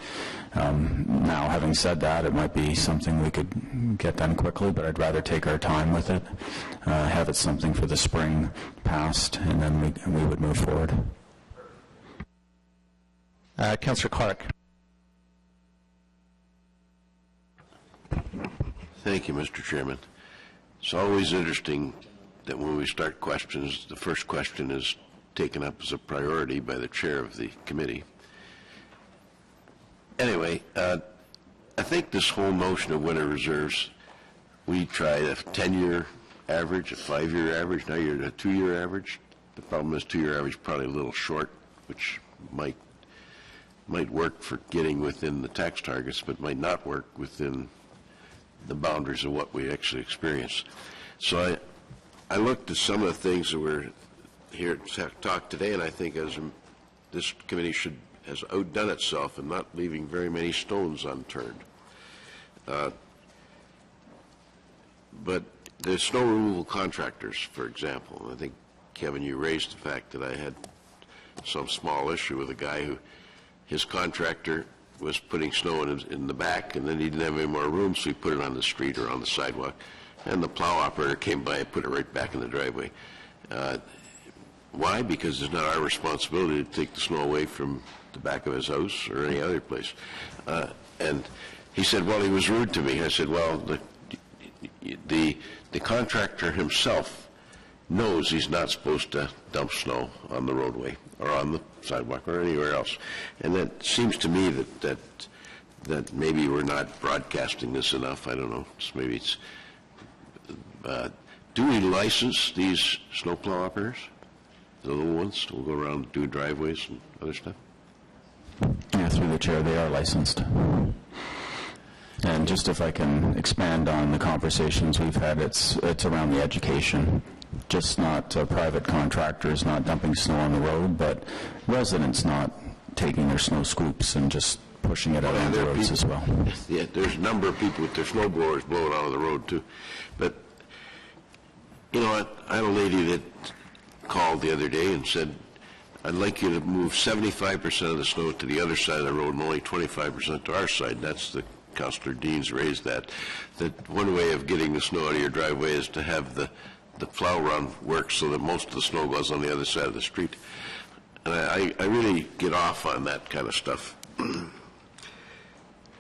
D: Now, having said that, it might be something we could get done quickly, but I'd rather take our time with it, have it something for the spring passed, and then we would move forward.
A: Councillor Clark.
N: Thank you, Mr. Chairman. It's always interesting that when we start questions, the first question is taken up as a priority by the chair of the committee. Anyway, I think this whole notion of winter reserves, we tried a 10-year average, a 5-year average, now you're at a 2-year average. The problem is 2-year average is probably a little short, which might work for getting within the tax targets, but might not work within the boundaries of what we actually experience. So I looked at some of the things that were here to talk today, and I think this committee has outdone itself in not leaving very many stones unturned. But the snow removal contractors, for example, I think, Kevin, you raised the fact that I had some small issue with a guy who, his contractor was putting snow in the back, and then he didn't have any more room, so he put it on the street or on the sidewalk, and the plow operator came by and put it right back in the driveway. Why? Because it's not our responsibility to take the snow away from the back of his house or any other place. And he said, well, he was rude to me. I said, well, the contractor himself knows he's not supposed to dump snow on the roadway or on the sidewalk or anywhere else. And that seems to me that maybe we're not broadcasting this enough. I don't know. Maybe it's... do we license these snowplow operators? The little ones will go around and do driveways and other stuff?
D: Yeah, through the chair, they are licensed. And just if I can expand on the conversations we've had, it's around the education, just not private contractors not dumping snow on the road, but residents not taking their snow scoops and just pushing it out on the roads as well.
N: Yeah, there's a number of people with their snow blowers blowing out of the road too. But, you know, I had a lady that called the other day and said, I'd like you to move 75% of the snow to the other side of the road and only 25% to our side. That's the Councillor Dean's raised that one way of getting the snow out of your driveway is to have the plow run work so that most of the snow goes on the other side of the street. And I really get off on that kind of stuff.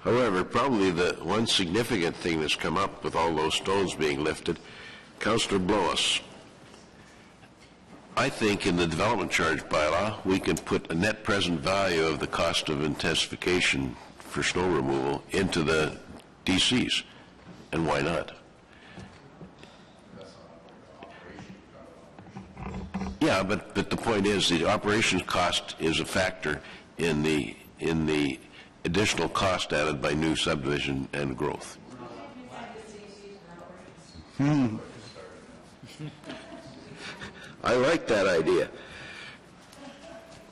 N: However, probably the one significant thing that's come up with all those stones being lifted, Councillor Blois, I think in the development charge bylaw, we can put a net present value of the cost of intensification for snow removal into the DCs, and why not? Yeah, but the point is the operations cost is a factor in the additional cost added by new subdivision and growth. I like that idea.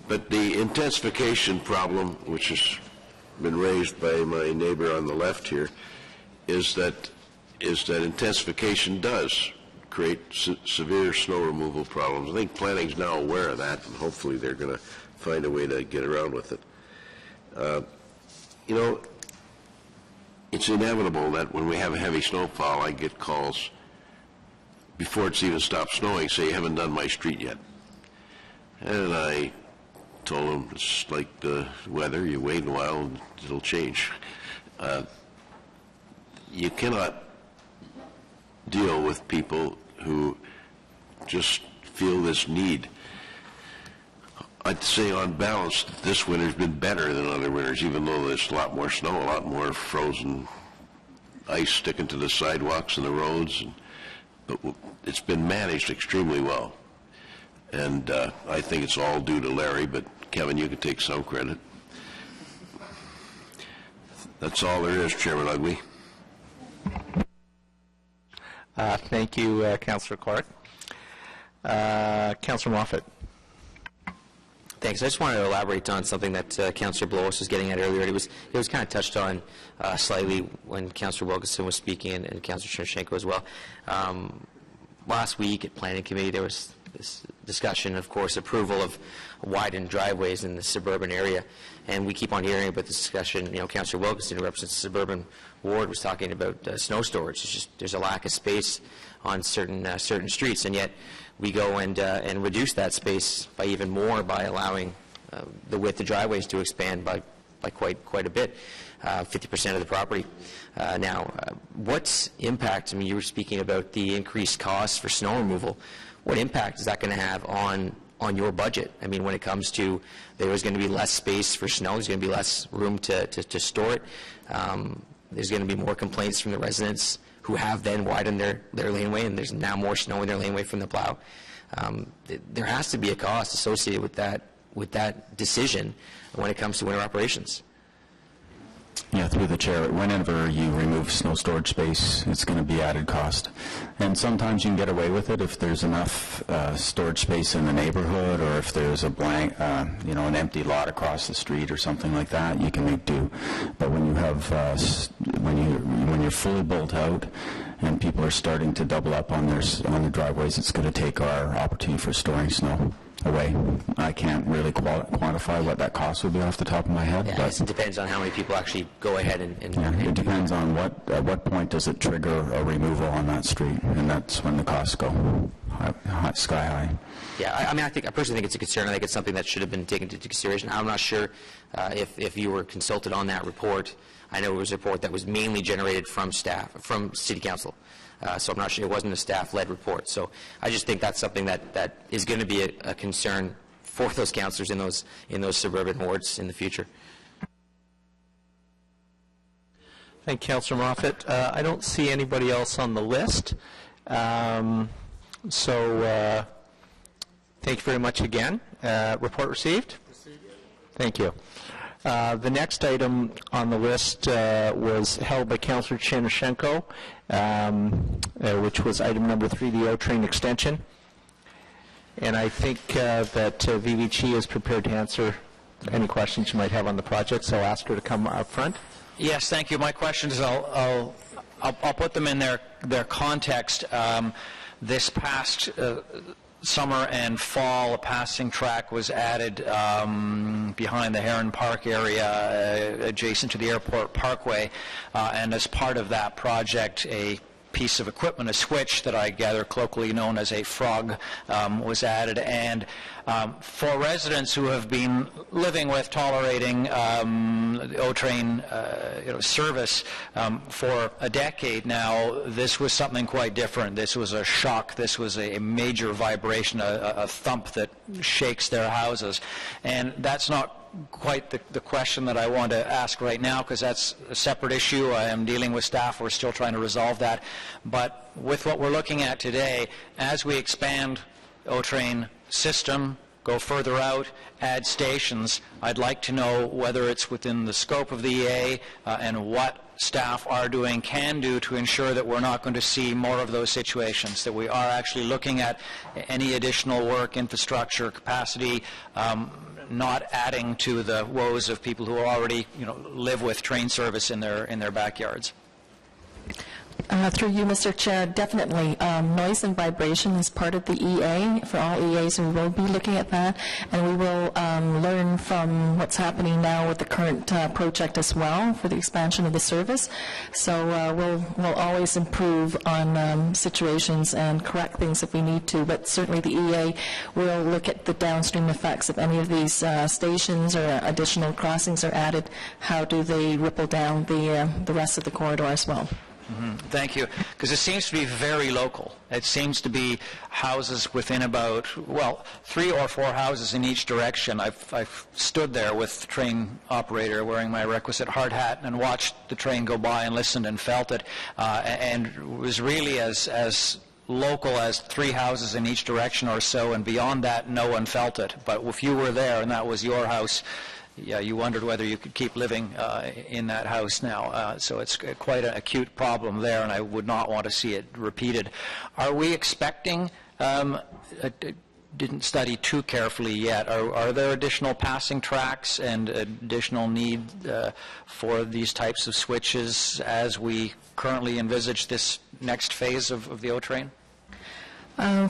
N: But the intensification problem, which has been raised by my neighbor on the left here, is that intensification does create severe snow removal problems. I think planning's now aware of that, and hopefully they're going to find a way to get around with it. You know, it's inevitable that when we have a heavy snowfall, I get calls before it's even stopped snowing, say, you haven't done my street yet. And I told them, it's like the weather, you wait a while and it'll change. You cannot deal with people who just feel this need. I'd say on balance, this winter's been better than other winters, even though there's a lot more snow, a lot more frozen ice sticking to the sidewalks and the roads. But it's been managed extremely well. And I think it's all due to Larry, but Kevin, you can take some credit. That's all there is, Chairman Ugly.
A: Thank you, Councillor Clark. Councillor Moffat.
O: Thanks. I just wanted to elaborate on something that Councillor Blois was getting at earlier. It was kind of touched on slightly when Councillor Wilkinson was speaking and Councillor Chernushenko as well. Last week at Planning Committee, there was this discussion, of course, approval of widened driveways in the suburban area, and we keep on hearing about this discussion. You know, Councillor Wilkinson, who represents the suburban ward, was talking about snow storage. It's just there's a lack of space on certain streets, and yet we go and reduce that space by even more by allowing the width of driveways to expand by quite a bit, 50% of the property. Now, what's impact? I mean, you were speaking about the increased costs for snow removal. What impact is that going to have on your budget? I mean, when it comes to there is going to be less space for snow, there's going to be less room to store it. There's going to be more complaints from the residents who have then widened their laneway, and there's now more snow in their laneway from the plow. There has to be a cost associated with that decision when it comes to winter operations.
D: Yeah, through the chair, whenever you remove snow storage space, it's going to be added cost. And sometimes you can get away with it if there's enough storage space in the neighborhood, or if there's a blank, an empty lot across the street or something like that, you can make do. But when you have, when you're fully built out and people are starting to double up on their driveways, it's going to take our opportunity for storing snow away. I can't really quantify what that cost would be off the top of my head.
O: Yeah,
D: but
O: it depends on how many people actually go ahead and
D: it depends on at what point does it trigger a removal on that street, and that's when the costs go sky high.
O: Yeah, I personally think it's a concern. I think it's something that should have been taken into consideration. I'm not sure if you were consulted on that report. I know it was a report that was mainly generated from staff, from City Council. So I'm not sure, it wasn't a staff-led report. So I just think that's something that is going to be a concern for those councillors in those suburban wards in the future.
A: Thank you, Councillor Moffat. I don't see anybody else on the list. So thank you very much again. Report received? Thank you. The next item on the list was held by Councillor Chernishenko, which was item number 3, the O-Train extension. And I think that VVC is prepared to answer any questions you might have on the project, so I'll ask her to come up front.
K: Yes, thank you. My questions, I'll put them in their context. This past summer and fall, a passing track was added behind the Heron Park area, adjacent to the Airport Parkway, and as part of that project, a piece of equipment, a switch that I gather colloquially known as a frog, was added. And for residents who have been living with, tolerating the O-Train service for a decade now, this was something quite different. This was a shock. This was a major vibration, a thump that shakes their houses. And that's not quite the question that I want to ask right now, because that's a separate issue. I am dealing with staff. We're still trying to resolve that. But with what we're looking at today, as we expand O-Train system, go further out, add stations, I'd like to know whether it's within the scope of the EA and what staff are doing, can do, to ensure that we're not going to see more of those situations, that we are actually looking at any additional work, infrastructure, capacity, not adding to the woes of people who already, live with train service in their backyards.
P: Through you, Mr. Chair, definitely. Noise and vibration is part of the EA. For all EAs, we will be looking at that, and we will learn from what's happening now with the current project as well for the expansion of the service. So we'll always improve on situations and correct things if we need to, but certainly the EA will look at the downstream effects of any of these stations or additional crossings are added. How do they ripple down the rest of the corridor as well?
K: Thank you. Because it seems to be very local. It seems to be houses within about, 3 or 4 houses in each direction. I've stood there with the train operator wearing my requisite hard hat and watched the train go by and listened and felt it, and it was really as local as 3 houses in each direction or so, and beyond that, no one felt it. But if you were there and that was your house, yeah, you wondered whether you could keep living in that house now. So it's quite an acute problem there, and I would not want to see it repeated. Are we expecting, didn't study too carefully yet, are there additional passing tracks and additional need for these types of switches as we currently envisage this next phase of the O-Train?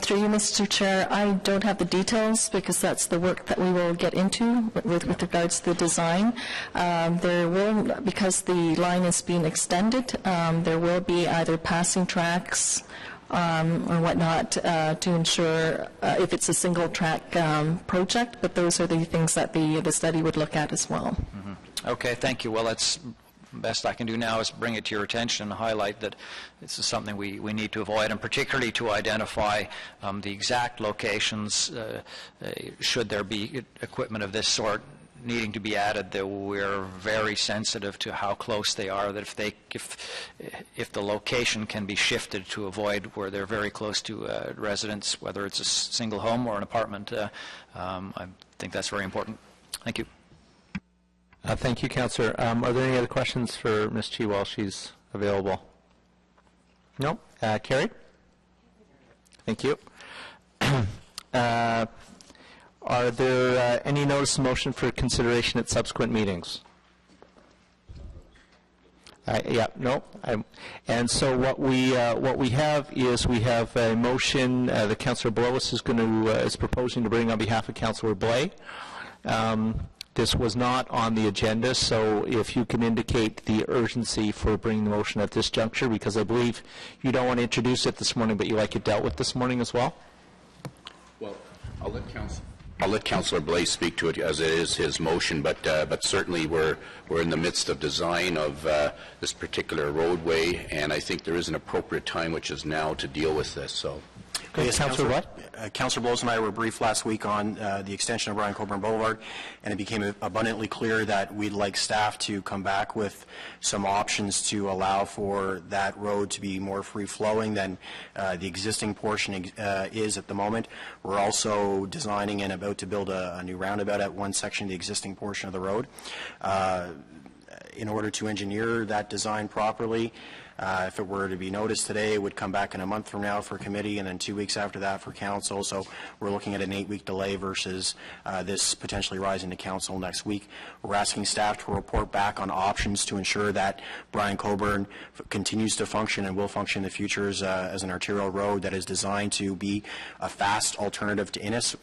P: Through you, Mr. Chair, I don't have the details because that's the work that we will get into with regards to the design. There will, because the line is being extended, there will be either passing tracks or whatnot to ensure if it's a single track project, but those are the things that the study would look at as well.
K: Okay, thank you. Well, that's best I can do now is bring it to your attention and highlight that this is something we need to avoid, and particularly to identify the exact locations should there be equipment of this sort needing to be added, that we're very sensitive to how close they are, that if the location can be shifted to avoid where they're very close to residents, whether it's a single home or an apartment, I think that's very important. Thank you.
A: Thank you, Councillor. Are there any other questions for Ms. Chi while she's available? No? Carrie? Thank you. Are there any notice of motion for consideration at subsequent meetings? No. And so what we have is we have a motion that Councillor Blois is proposing to bring on behalf of Councillor Blais. This was not on the agenda, so if you can indicate the urgency for bringing the motion at this juncture, because I believe you don't want to introduce it this morning, but you like it dealt with this morning as well.
G: Well, I'll let Councillor Blais speak to it as it is his motion, but certainly we're in the midst of design of this particular roadway, and I think there is an appropriate time, which is now, to deal with this. So
M: Yes,
A: Councillor what?
M: Councillor Blows and I were briefed last week on the extension of Brian Coburn Boulevard, and it became abundantly clear that we'd like staff to come back with some options to allow for that road to be more free-flowing than the existing portion is at the moment. We're also designing and about to build a new roundabout at one section of the existing portion of the road. In order to engineer that design properly, if it were to be noticed today, it would come back in a month from now for committee and then 2 weeks after that for council. So we're looking at an 8-week delay versus this potentially rising to council next week. We're asking staff to report back on options to ensure that Brian Coburn continues to function and will function in the future as an arterial road that is designed to be a fast alternative to Innis.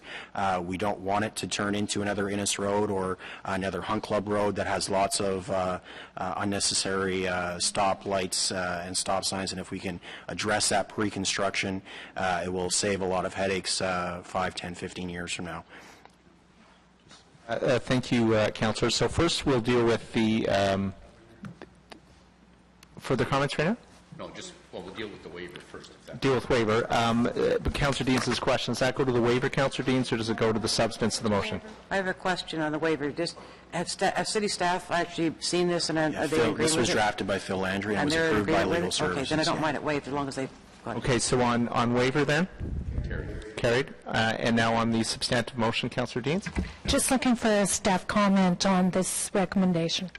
M: We don't want it to turn into another Innis Road or another Hunt Club Road that has lots of unnecessary stop lights and stop signs, and if we can address that pre-construction, it will save a lot of headaches 5, 10, 15 years from now.
A: Thank you, Councillor. So first we'll deal with the further comments right now?
G: No, we'll deal with the waiver first.
A: Deal with waiver. But Councillor Deans' question, does that go to the waiver, Councillor Deans, or does it go to the substance of the motion?
L: I have a question on the waiver. Have city staff actually seen this, and are they agreeing with it?
M: This was drafted by Phil Landry and was approved by legal services.
L: Okay, then I don't mind it waived as long as they've got it.
A: Okay, so on waiver then? Carried. And now on the substantive motion, Councillor Deans?
F: Just looking for a staff comment on this recommendation.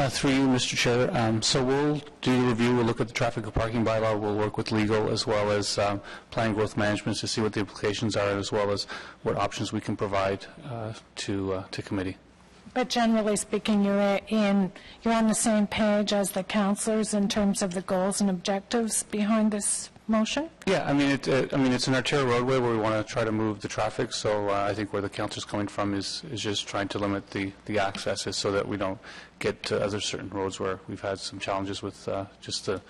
I: Through you, Mr. Chair. So we'll do the review. We'll look at the traffic and parking bylaw. We'll work with legal as well as plan growth management to see what the implications are, as well as what options we can provide to committee.
F: But generally speaking, you're on the same page as the councillors in terms of the goals and objectives behind this motion?
I: Yeah, I mean, it's an arterial roadway where we want to try to move the traffic. So I think where the council's coming from is just trying to limit the accesses so that we don't get to other certain roads where we've had some challenges with just the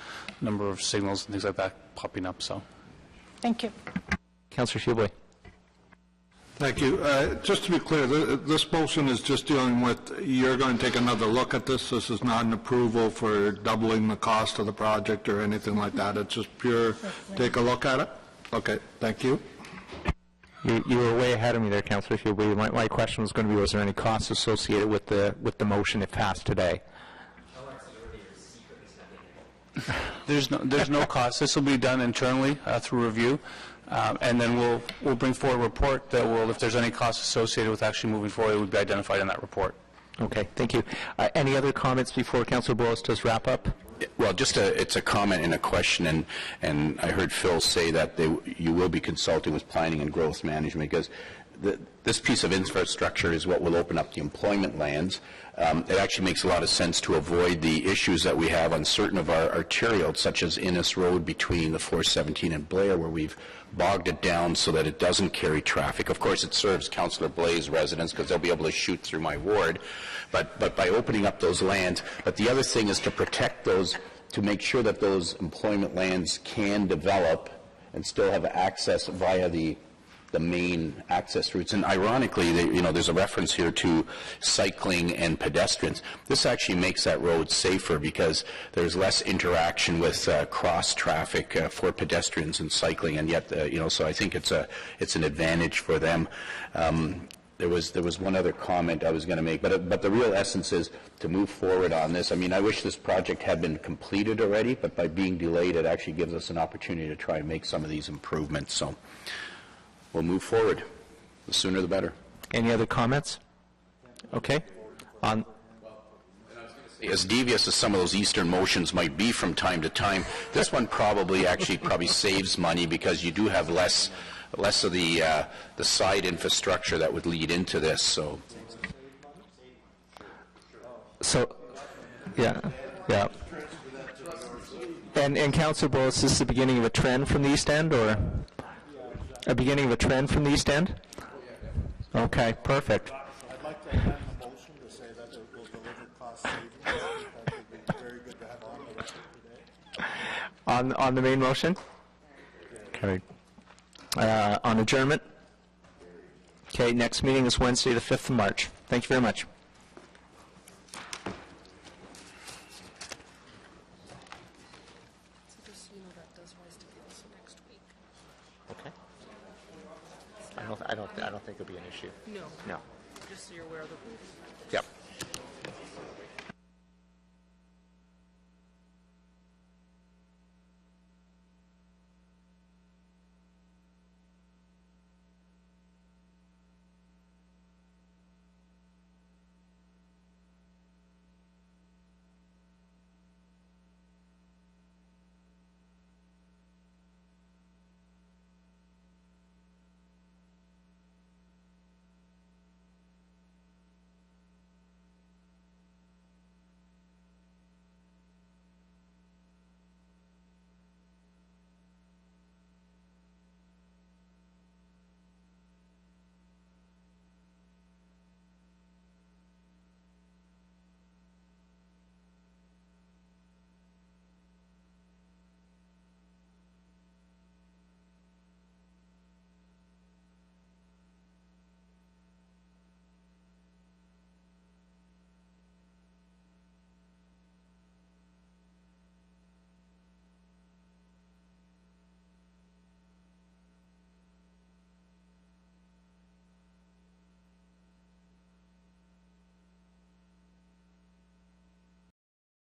I: number of signals and things like that popping up. So,
F: thank you,
A: Councillor Shibley.
J: Thank you. Just to be clear, this motion is just dealing with, you're going to take another look at this. This is not an approval for doubling the cost of the project or anything like that. It's just pure take a look at it? Okay, thank you.
A: You were way ahead of me there, Councillor Shibley. My question was going to be, was there any costs associated with the motion if passed today?
I: There's no cost. This will be done internally through review. And then we'll bring forward a report that will, if there's any costs associated with actually moving forward, it would be identified in that report.
A: Okay, thank you. Any other comments before Councillor Blois does wrap up?
G: Well, it's a comment and a question, and I heard Phil say that you will be consulting with planning and growth management, because this piece of infrastructure is what will open up the employment lands. It actually makes a lot of sense to avoid the issues that we have on certain of our arterials, such as Innis Road between the 417 and Blair, where we've bogged it down so that it doesn't carry traffic. Of course, it serves Councillor Blais' residents because they'll be able to shoot through my ward, but by opening up those lands. But the other thing is to protect those, to make sure that those employment lands can develop and still have access via the main access routes. And ironically, there's a reference here to cycling and pedestrians. This actually makes that road safer because there's less interaction with cross traffic for pedestrians and cycling, and yet, so I think it's an advantage for them. There was one other comment I was going to make, but the real essence is to move forward on this. I mean, I wish this project had been completed already, but by being delayed, it actually gives us an opportunity to try and make some of these improvements. So we'll move forward. The sooner the better.
A: Any other comments? Okay.
G: As devious as some of those Eastern motions might be from time to time, this one probably saves money because you do have less of the side infrastructure that would lead into this.
A: So yeah. And Councillor Blois, is this the beginning of a trend from the East End, or a beginning of a trend from the East End? Okay, perfect.
J: I'd like to amend the motion to say that it will deliver cost savings. That would be very good to have on the record today.
A: On the main motion? Carried. On adjournment? Okay, next meeting is Wednesday, the 5th of March. Thank you very much.
B: Okay. I don't think it'll be an issue.
Q: No.
B: No.
Q: Just so you're aware of the...
B: Yep.